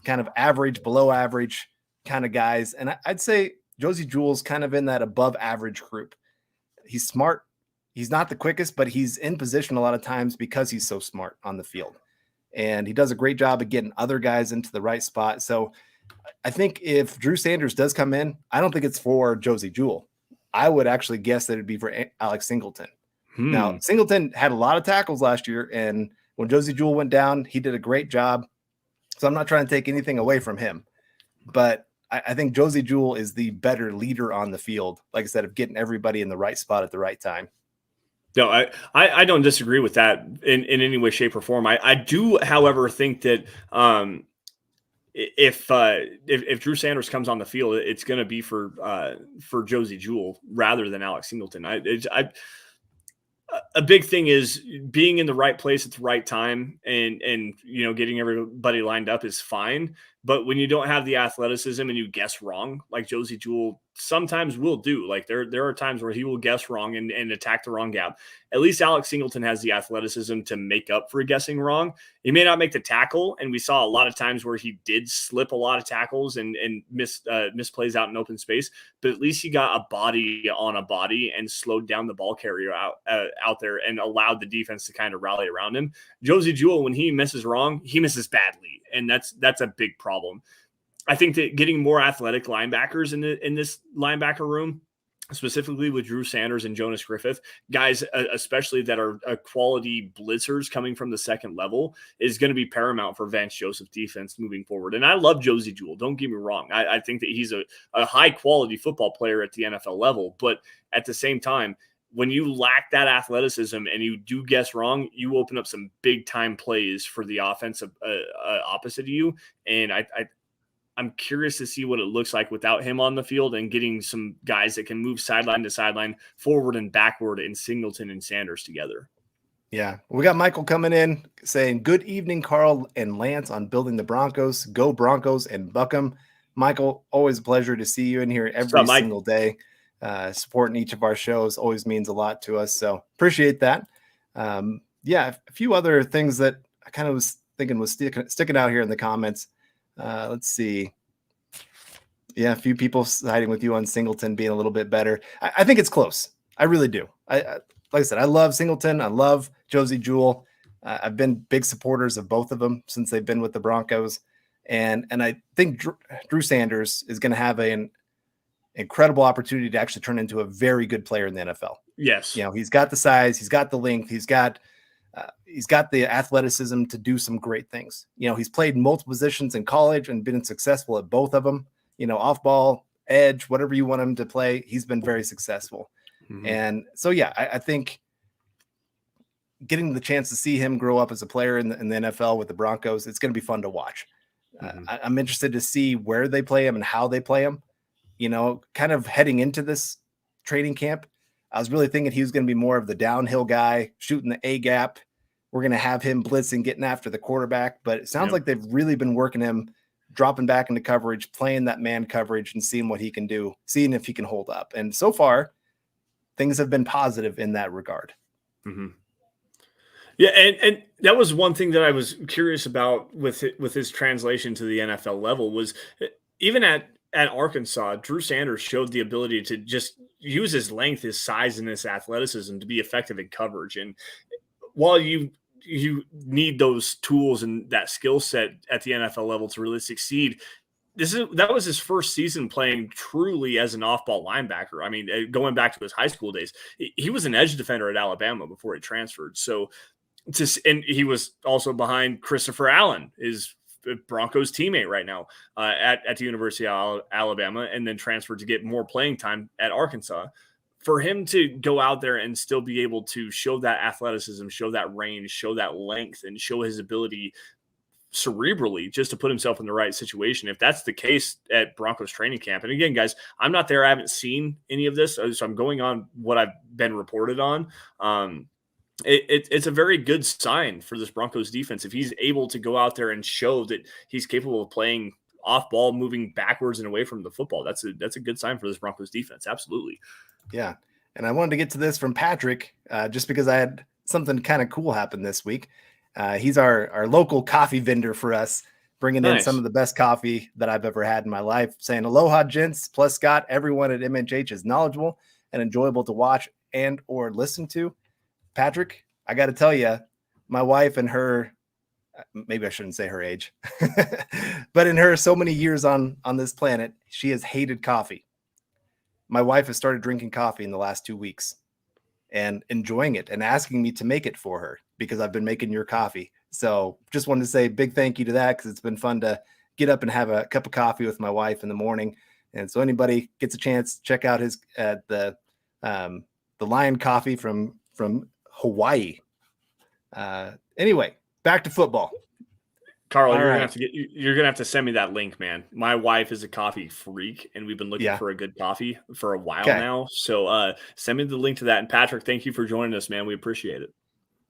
kind of average, below average kind of guys. And I'd say Josie Jewell's kind of in that above average group. He's smart. He's not the quickest, but he's in position a lot of times because he's so smart on the field. And he does a great job of getting other guys into the right spot. So I think if Drew Sanders does come in, I don't think it's for Josie Jewell. I would actually guess that it'd be for Alex Singleton. Now, Singleton had a lot of tackles last year, and when Josie Jewell went down, he did a great job. So I'm not trying to take anything away from him, but I think Josie Jewell is the better leader on the field, like I said, of getting everybody in the right spot at the right time. No, I don't disagree with that in any way, shape, or form. I do, however, think that if Drew Sanders comes on the field, it's going to be for Josie Jewell rather than Alex Singleton. A big thing is being in the right place at the right time and you know, getting everybody lined up is fine. But when you don't have the athleticism and you guess wrong, like Josie Jewell sometimes will do, like there are times where he will guess wrong and attack the wrong gap. At least Alex Singleton has the athleticism to make up for guessing wrong. He may not make the tackle, and we saw a lot of times where he did slip a lot of tackles and miss plays out in open space, but at least he got a body on a body and slowed down the ball carrier out there and allowed the defense to kind of rally around him. Josie Jewell, when he misses wrong, he misses badly, and that's a big problem. I think that getting more athletic linebackers in this linebacker room, specifically with Drew Sanders and Jonas Griffith, guys, especially that are quality blitzers coming from the second level, is going to be paramount for Vance Joseph defense moving forward. And I love Josie Jewell. Don't get me wrong. I think that he's a high quality football player at the NFL level, but at the same time, when you lack that athleticism and you do guess wrong, you open up some big time plays for the offense opposite of you. And I'm curious to see what it looks like without him on the field and getting some guys that can move sideline to sideline, forward and backward, in Singleton and Sanders together. Yeah. We got Michael coming in saying, good evening, Carl and Lance, on building the Broncos. Go Broncos and Buckham. Michael, always a pleasure to see you in here every single day. supporting each of our shows always means a lot to us. So appreciate that. A few other things that I kind of was thinking was sticking out here in the comments. Let's see. Yeah, a few people siding with you on Singleton being a little bit better. I think it's close. I really do. Like I said, I love Singleton. I love Josie Jewell. I've been big supporters of both of them since they've been with the Broncos. And I think Drew Sanders is going to have an incredible opportunity to actually turn into a very good player in the NFL. Yes. He's got the size, he's got the length, he's got the athleticism to do some great things. He's played multiple positions in college and been successful at both of them. Off ball, edge, whatever you want him to play, he's been very successful. Mm-hmm. And so, I think getting the chance to see him grow up as a player in the NFL with the Broncos, it's going to be fun to watch. Mm-hmm. I'm interested to see where they play him and how they play him. Kind of heading into this training camp, I was really thinking he was going to be more of the downhill guy, shooting the A gap. We're going to have him blitzing, getting after the quarterback. But it sounds like they've really been working him, dropping back into coverage, playing that man coverage and seeing what he can do, seeing if he can hold up. And so far, things have been positive in that regard. Mm-hmm. Yeah, and that was one thing that I was curious about with his translation to the NFL level was even at Arkansas, Drew Sanders showed the ability to just use his length, his size, and his athleticism to be effective in coverage. And while you need those tools and that skill set at the NFL level to really succeed, that was his first season playing truly as an off-ball linebacker. I mean, going back to his high school days, he was an edge defender at Alabama before he transferred. So, and he was also behind Christopher Allen, his Broncos teammate right now at the University of Alabama, and then transferred to get more playing time at Arkansas. For him to go out there and still be able to show that athleticism, show that range, show that length, and show his ability cerebrally just to put himself in the right situation. If that's the case at Broncos training camp, and again, guys, I'm not there. I haven't seen any of this, so I'm going on what I've been reported on. It's a very good sign for this Broncos defense if he's able to go out there and show that he's capable of playing off ball, moving backwards and away from the football. That's a good sign for this Broncos defense. Absolutely. Yeah. And I wanted to get to this from Patrick just because I had something kind of cool happen this week. He's our local coffee vendor for us, bringing in some of the best coffee that I've ever had in my life, saying, "Aloha, gents, plus Scott, everyone at MHH is knowledgeable and enjoyable to watch and or listen to." Patrick, I got to tell you, my wife and her, maybe I shouldn't say her age, but in her so many years on this planet, she has hated coffee. My wife has started drinking coffee in the last 2 weeks and enjoying it and asking me to make it for her because I've been making your coffee. So just wanted to say a big thank you to that because it's been fun to get up and have a cup of coffee with my wife in the morning. And so anybody gets a chance, check out his the Lion Coffee from Hawaii. Anyway, back to football. Carl, you're gonna have to send me that link, man. My wife is a coffee freak, and we've been looking for a good coffee for a while now. So send me the link to that. And Patrick, thank you for joining us, man. We appreciate it.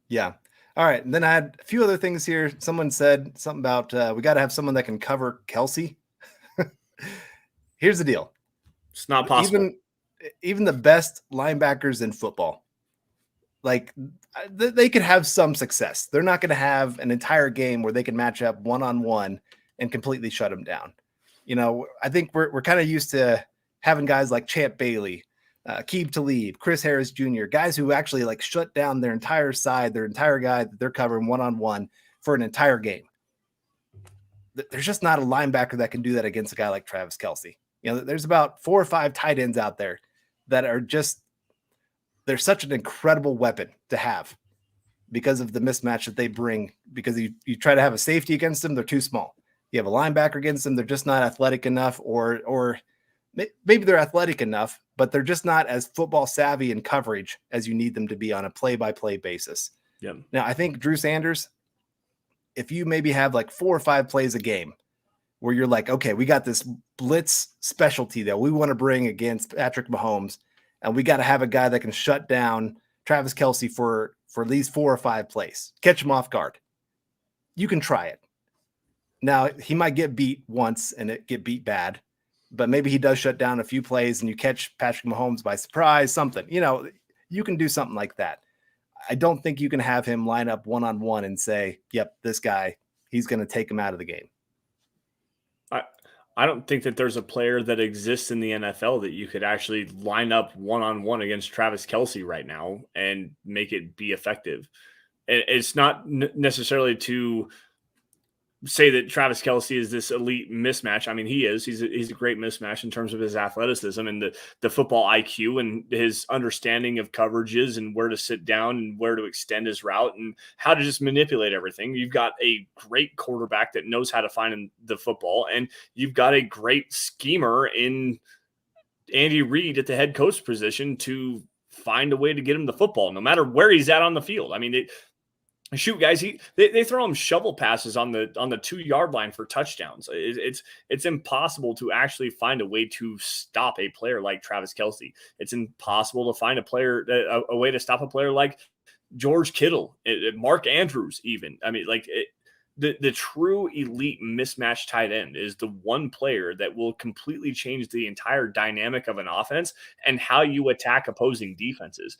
Yeah. All right. And then I had a few other things here. Someone said something about we got to have someone that can cover Kelsey. Here's the deal. It's not possible. Even the best linebackers in football, like they could have some success. They're not going to have an entire game where they can match up one-on-one and completely shut them down. I think we're kind of used to having guys like Champ Bailey, Aqib Talib, Chris Harris Jr., guys who actually like shut down their entire side, their entire guy that they're covering one-on-one for an entire game. There's just not a linebacker that can do that against a guy like Travis Kelce. There's about 4 or 5 tight ends out there that are just, they're such an incredible weapon to have because of the mismatch that they bring. Because you try to have a safety against them, they're too small. You have a linebacker against them, they're just not athletic enough, or maybe they're athletic enough, but they're just not as football savvy in coverage as you need them to be on a play-by-play basis. Yeah. Now, I think Drew Sanders, if you maybe have like 4 or 5 plays a game where you're like, okay, we got this blitz specialty that we want to bring against Patrick Mahomes, and we got to have a guy that can shut down Travis Kelce for at least 4 or 5 plays, catch him off guard. You can try it. Now, he might get beat once and it get beat bad, but maybe he does shut down a few plays and you catch Patrick Mahomes by surprise, something, you can do something like that. I don't think you can have him line up one-on-one and say, yep, this guy, he's going to take him out of the game. I don't think that there's a player that exists in the NFL that you could actually line up one-on-one against Travis Kelce right now and make it be effective. It's not necessarily to say that Travis Kelce is this elite mismatch. I mean, he is. He's a great mismatch in terms of his athleticism and the football IQ and his understanding of coverages and where to sit down and where to extend his route and how to just manipulate everything. You've got a great quarterback that knows how to find the football, and you've got a great schemer in Andy Reid at the head coach position to find a way to get him the football, no matter where he's at on the field. I mean, shoot, guys, they throw him shovel passes on the 2-yard line for touchdowns. It's impossible to actually find a way to stop a player like Travis Kelce. It's impossible to find a way to stop a player like George Kittle, Mark Andrews, even. I mean, like the true elite mismatch tight end is the one player that will completely change the entire dynamic of an offense and how you attack opposing defenses.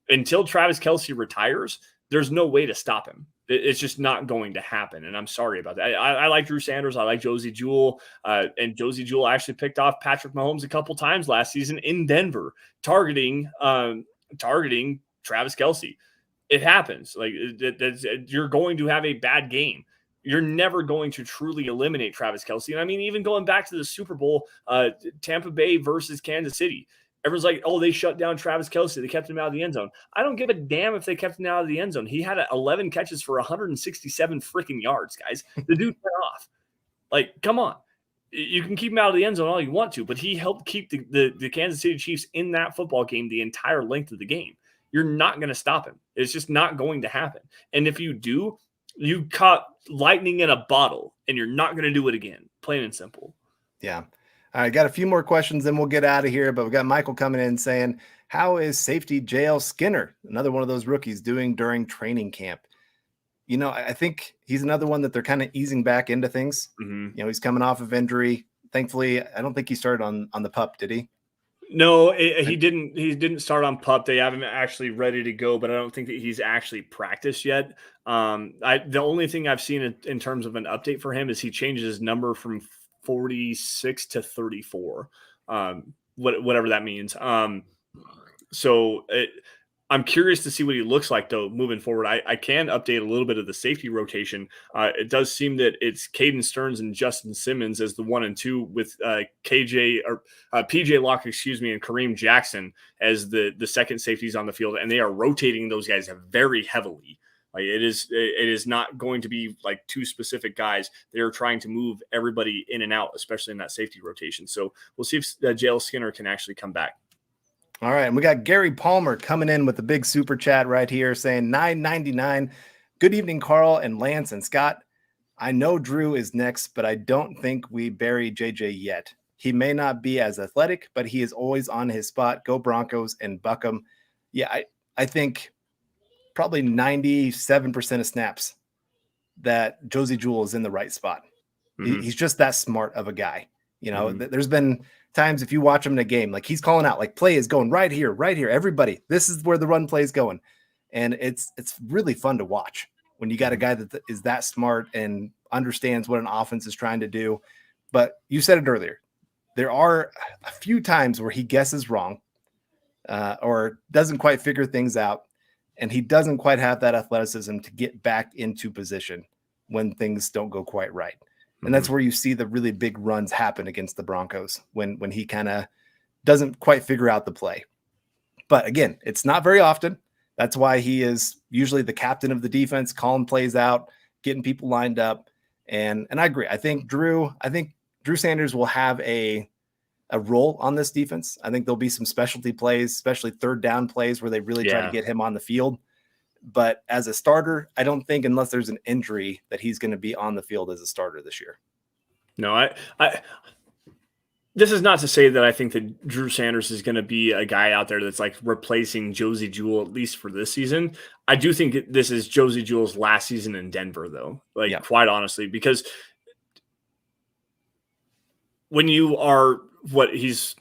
Until Travis Kelce retires, there's no way to stop him. It's just not going to happen. And I'm sorry about that. I like Drew Sanders. I like Josie Jewell. And Josie Jewell actually picked off Patrick Mahomes a couple times last season in Denver, targeting Travis Kelce. It happens. Like you're going to have a bad game. You're never going to truly eliminate Travis Kelce. And I mean, even going back to the Super Bowl, Tampa Bay versus Kansas City, everyone's like, oh, they shut down Travis Kelce. They kept him out of the end zone. I don't give a damn if they kept him out of the end zone. He had 11 catches for 167 freaking yards, guys. The dude went off. Like, come on. You can keep him out of the end zone all you want to, but he helped keep the Kansas City Chiefs in that football game the entire length of the game. You're not going to stop him. It's just not going to happen. And if you do, you caught lightning in a bottle, and you're not going to do it again. Plain and simple. Yeah. All right, got a few more questions, then we'll get out of here. But we've got Michael coming in saying, how is safety JL Skinner, another one of those rookies, doing during training camp? I think he's another one that they're kind of easing back into things. Mm-hmm. He's coming off of injury. Thankfully, I don't think he started on the PUP, did he? No, he didn't. He didn't start on PUP. They have him actually ready to go, but I don't think that he's actually practiced yet. The only thing I've seen in terms of an update for him is he changed his number from 46 to 34, whatever that means. So I'm curious to see what he looks like, though, moving forward. I can update a little bit of the safety rotation. It does seem that it's Caden Stearns and Justin Simmons as the 1 and 2 with PJ Locke, and Kareem Jackson as the second safeties on the field, and they are rotating those guys very heavily. Like it is not going to be like two specific guys. They are trying to move everybody in and out, especially in that safety rotation. So we'll see if JL Skinner can actually come back. All right, and we got Gary Palmer coming in with a big super chat right here saying $9.99. Good evening, Carl and Lance and Scott. I know Drew is next, but I don't think we bury JJ yet. He may not be as athletic, but he is always on his spot. Go Broncos and buck 'em. Yeah, I think probably 97% of snaps that Josie Jewell is in the right spot. Mm-hmm. He's just that smart of a guy. There's been times if you watch him in a game, like he's calling out, like play is going right here. Everybody, this is where the run play is going. And it's really fun to watch when you got a guy that is that smart and understands what an offense is trying to do. But you said it earlier. There are a few times where he guesses wrong or doesn't quite figure things out. And he doesn't quite have that athleticism to get back into position when things don't go quite right. And that's where you see the really big runs happen against the Broncos when he kind of doesn't quite figure out the play. But again, it's not very often. That's why he is usually the captain of the defense, calling plays out, getting people lined up. And I agree. I think Drew Sanders will have a role on this defense. I think there'll be some specialty plays, especially third down plays where they really try to get him on the field. But as a starter, I don't think unless there's an injury that he's going to be on the field as a starter this year. No, I this is not to say that I think that Drew Sanders is going to be a guy out there that's like replacing Josie Jewell, at least for this season. I do think this is Josie Jewell's last season in Denver, though, quite honestly, because when you are he's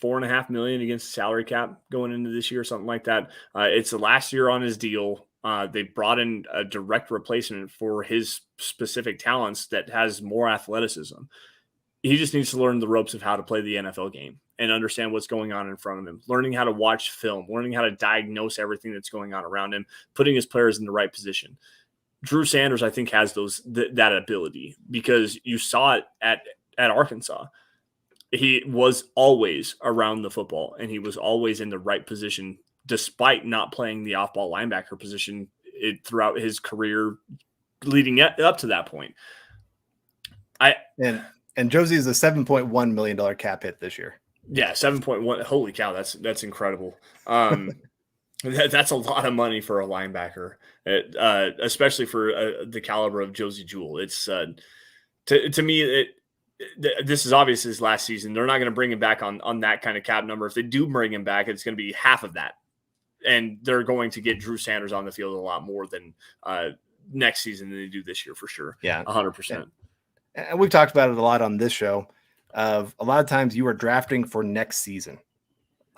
$4.5 million against the salary cap going into this year, something like that. It's the last year on his deal. They brought in a direct replacement for his specific talents that has more athleticism. He just needs to learn the ropes of how to play the NFL game and understand what's going on in front of him, learning how to watch film, learning how to diagnose everything that's going on around him, putting his players in the right position. Drew Sanders, I think, has that ability, because you saw it at Arkansas. He was always around the football, and he was always in the right position, despite not playing the off-ball linebacker position throughout his career leading up to that point. And Josie is a $7.1 million cap hit this year. Yeah, 7.1. Holy cow, that's incredible. That's a lot of money for a linebacker, especially for the caliber of Josie Jewell. It's to me, this is obviously his last season. They're not going to bring him back on that kind of cap number. If they do bring him back, it's going to be half of that, and they're going to get Drew Sanders on the field a lot more than next season than they do this year for sure. Yeah, 100%. And we've talked about it a lot on this show. Of a lot of times you are drafting for next season.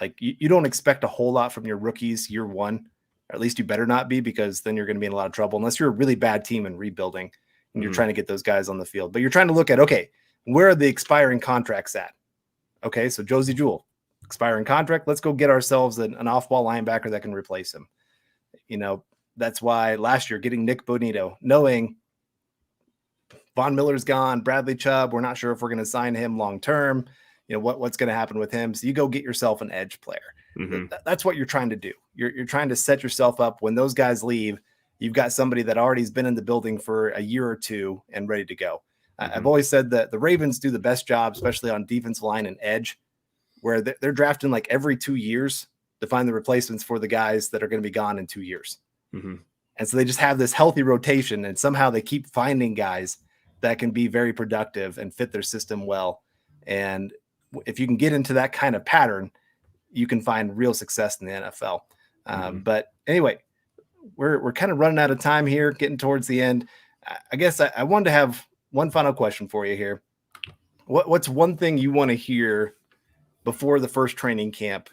Like you don't expect a whole lot from your rookies year one, or at least you better not be, because then you're going to be in a lot of trouble unless you're a really bad team and rebuilding and you're trying to get those guys on the field. But you're trying to look at, okay, where are the expiring contracts at? Okay, so Josie Jewell, expiring contract. Let's go get ourselves an off-ball linebacker that can replace him. You know, that's why last year getting Nick Bonito, knowing Von Miller's gone, Bradley Chubb, we're not sure if we're going to sign him long-term. You know, what's going to happen with him. So you go get yourself an edge player. That's what you're trying to do. You're trying to set yourself up when those guys leave. You've got somebody that already has been in the building for a year or two and ready to go. I've always said that the Ravens do the best job, especially on defensive line and edge, where they're drafting like every 2 years to find the replacements for the guys that are going to be gone in 2 years. And so they just have this healthy rotation, and somehow they keep finding guys that can be very productive and fit their system well. And if you can get into that kind of pattern, you can find real success in the NFL. But anyway, we're kind of running out of time here, getting towards the end. I guess I wanted to have one final question for you here. What's one thing you want to hear before the first training camp,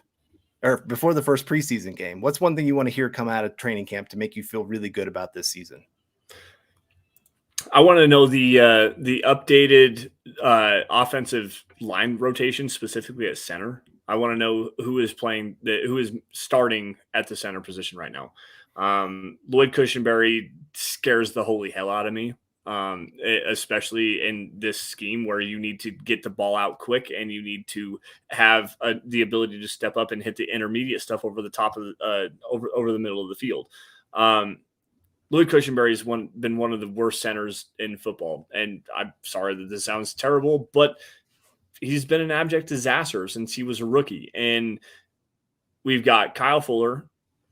or before the first preseason game? What's one thing you want to hear come out of training camp to make you feel really good about this season? I want to know the updated offensive line rotation, specifically at center. I want to know who is starting at the center position right now. Lloyd Cushenberry scares the holy hell out of me, especially in this scheme where you need to get the ball out quick and you need to have the ability to step up and hit the intermediate stuff over the top of over the middle of the field. Lloyd Cushenberry has been one of the worst centers in football, and I'm sorry that this sounds terrible, but he's been an abject disaster since he was a rookie. And we've got Kyle Fuller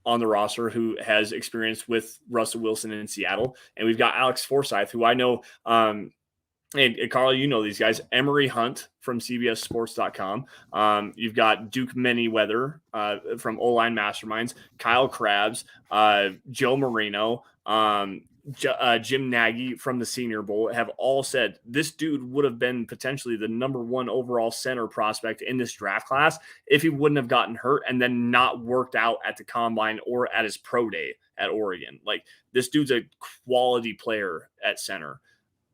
on the roster, who has experience with Russell Wilson in Seattle, and we've got Alex Forsythe, who I know, and Carl, you know these guys, Emery Hunt from CBSSports.com. You've got Duke Manyweather from O-Line Masterminds, Kyle Krabs, Joe Marino, Jim Nagy from the Senior Bowl have all said this dude would have been potentially the number one overall center prospect in this draft class if he wouldn't have gotten hurt and then not worked out at the combine or at his pro day at Oregon. Like, this dude's a quality player at center.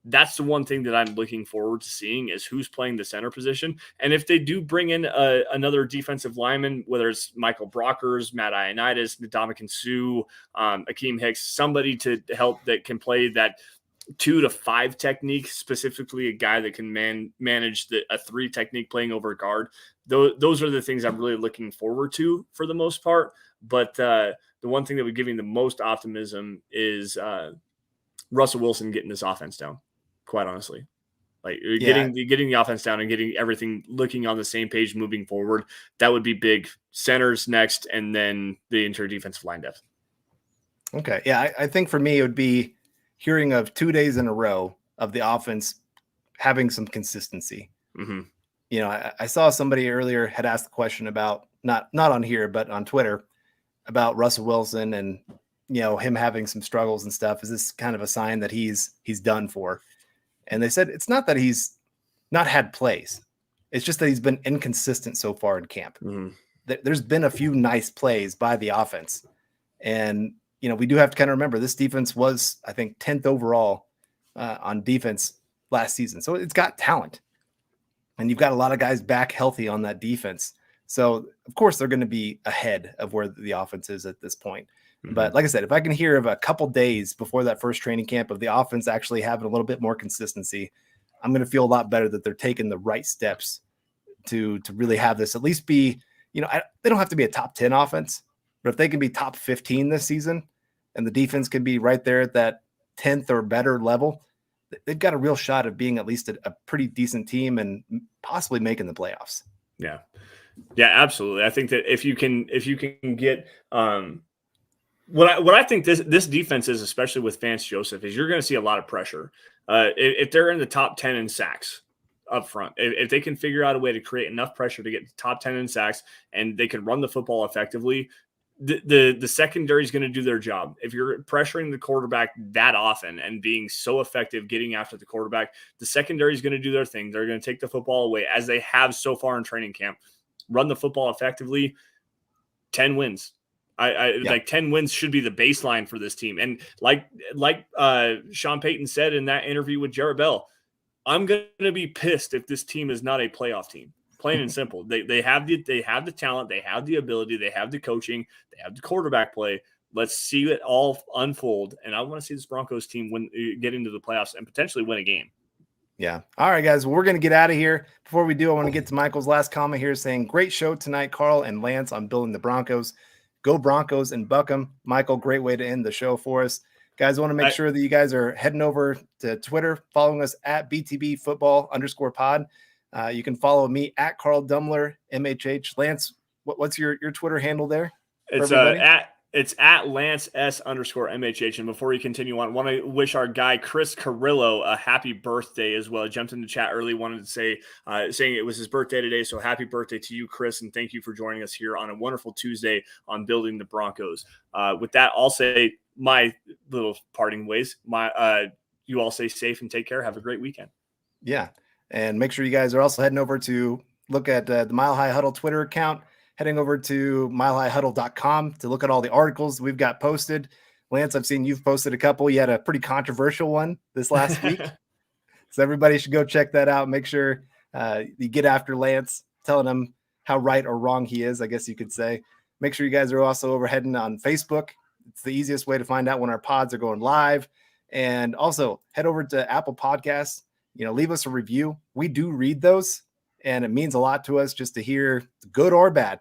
That's the one thing that I'm looking forward to seeing, is who's playing the center position. And if they do bring in another defensive lineman, whether it's Michael Brockers, Matt Ioannidis, Ndamukong Suh, Akeem Hicks, somebody to help that can play that 2 to 5 technique, specifically a guy that can manage a 3 technique playing over guard. Those are the things I'm really looking forward to for the most part. But the one thing that would give me the most optimism is Russell Wilson getting this offense down. Quite honestly, like getting the offense down and getting everything looking on the same page moving forward, that would be big. Centers next, and then the interior defensive line depth. Okay. Yeah. I think for me, it would be hearing of 2 days in a row of the offense having some consistency. You know, I saw somebody earlier had asked the question about, not on here, but on Twitter, about Russell Wilson and, you know, him having some struggles and stuff. Is this kind of a sign that he's done for? And they said it's not that he's not had plays. It's just that he's been inconsistent so far in camp. Mm-hmm. There's been a few nice plays by the offense. And, we do have to kind of remember this defense was, I think, 10th overall on defense last season. So it's got talent. And you've got a lot of guys back healthy on that defense. So, of course, they're going to be ahead of where the offense is at this point. Mm-hmm. But like I said, if I can hear of a couple days before that first training camp of the offense actually having a little bit more consistency, I'm going to feel a lot better that they're taking the right steps to really have this at least be, they don't have to be a top 10 offense, but if they can be top 15 this season and the defense can be right there at that 10th or better level, they've got a real shot of being at least a pretty decent team and possibly making the playoffs. Yeah. Yeah, absolutely. I think that if you can get what I think this defense is, especially with Vance Joseph, is you're going to see a lot of pressure. If they're in the top 10 in sacks up front, if they can figure out a way to create enough pressure to get the top 10 in sacks and they can run the football effectively, the secondary is going to do their job. If you're pressuring the quarterback that often and being so effective getting after the quarterback, the secondary is going to do their thing. They're going to take the football away as they have so far in training camp. Run the football effectively, 10 wins. Like 10 wins should be the baseline for this team. And like Sean Payton said in that interview with Jarrett Bell, I'm going to be pissed if this team is not a playoff team. Plain and simple. They have the talent, they have the ability, they have the coaching, they have the quarterback play. Let's see it all unfold. And I want to see this Broncos team get into the playoffs and potentially win a game. Yeah. All right, guys. Well, we're going to get out of here. Before we do, I want to get to Michael's last comment here saying, great show tonight, Carl and Lance, on building the Broncos. Go Broncos and buck 'em. Michael, great way to end the show for us. Guys, I want to make sure that you guys are heading over to Twitter, following us at BTB football _pod. You can follow me at Carl Dumler, MHH. Lance, what's your Twitter handle there? It's at Lance S_MHH. And before you continue on, I want to wish our guy Chris Carrillo a happy birthday as well. Jumped in the chat early, wanted to say, saying it was his birthday today. So happy birthday to you, Chris, and thank you for joining us here on a wonderful Tuesday on Building the Broncos. With that, I'll say my little parting ways. You all stay safe and take care. Have a great weekend. Yeah, and make sure you guys are also heading over to look at the Mile High Huddle Twitter account. Heading over to milehighhuddle.com to look at all the articles we've got posted. Lance, I've seen you've posted a couple. You had a pretty controversial one this last week. So everybody should go check that out. Make sure you get after Lance, telling him how right or wrong he is, I guess you could say. Make sure you guys are also over heading on Facebook. It's the easiest way to find out when our pods are going live. And also head over to Apple Podcasts. Leave us a review. We do read those, and it means a lot to us just to hear good or bad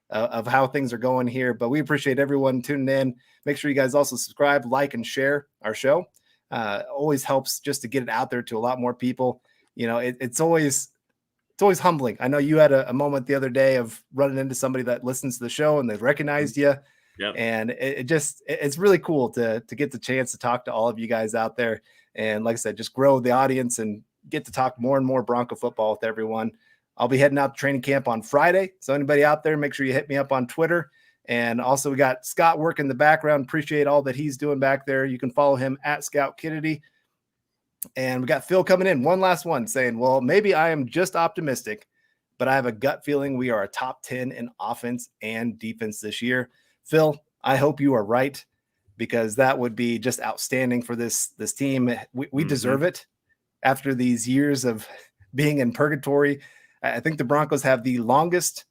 of how things are going here. But we appreciate everyone tuning in. Make sure you guys also subscribe, like, and share our show. Always helps just to get it out there to a lot more people. It's always humbling. I know you had a moment the other day of running into somebody that listens to the show and they've recognized you. Yep. And it's really cool to get the chance to talk to all of you guys out there. And like I said, just grow the audience and get to talk more and more Bronco football with everyone. I'll be heading out to training camp on Friday. So anybody out there, make sure you hit me up on Twitter. And also we got Scott working in the background. Appreciate all that he's doing back there. You can follow him at Scout Kennedy. And we got Phil coming in. One last one saying, well, maybe I am just optimistic, but I have a gut feeling we are a top 10 in offense and defense this year. Phil, I hope you are right, because that would be just outstanding for this team. We deserve it after these years of being in purgatory. I think the Broncos have the longest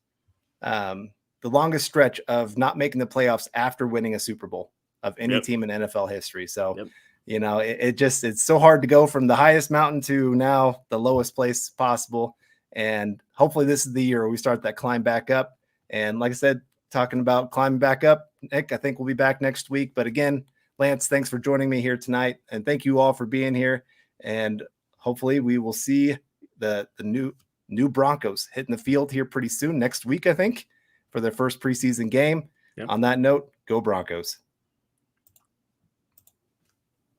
stretch of not making the playoffs after winning a Super Bowl of any team in NFL history. So, it's so hard to go from the highest mountain to now the lowest place possible. And hopefully this is the year where we start that climb back up. And like I said, talking about climbing back up, Nick, I think we'll be back next week. But again, Lance, thanks for joining me here tonight. And thank you all for being here. And hopefully we will see the new Broncos hitting the field here pretty soon, next week, I think, for their first preseason game. Yep. On that note, go Broncos.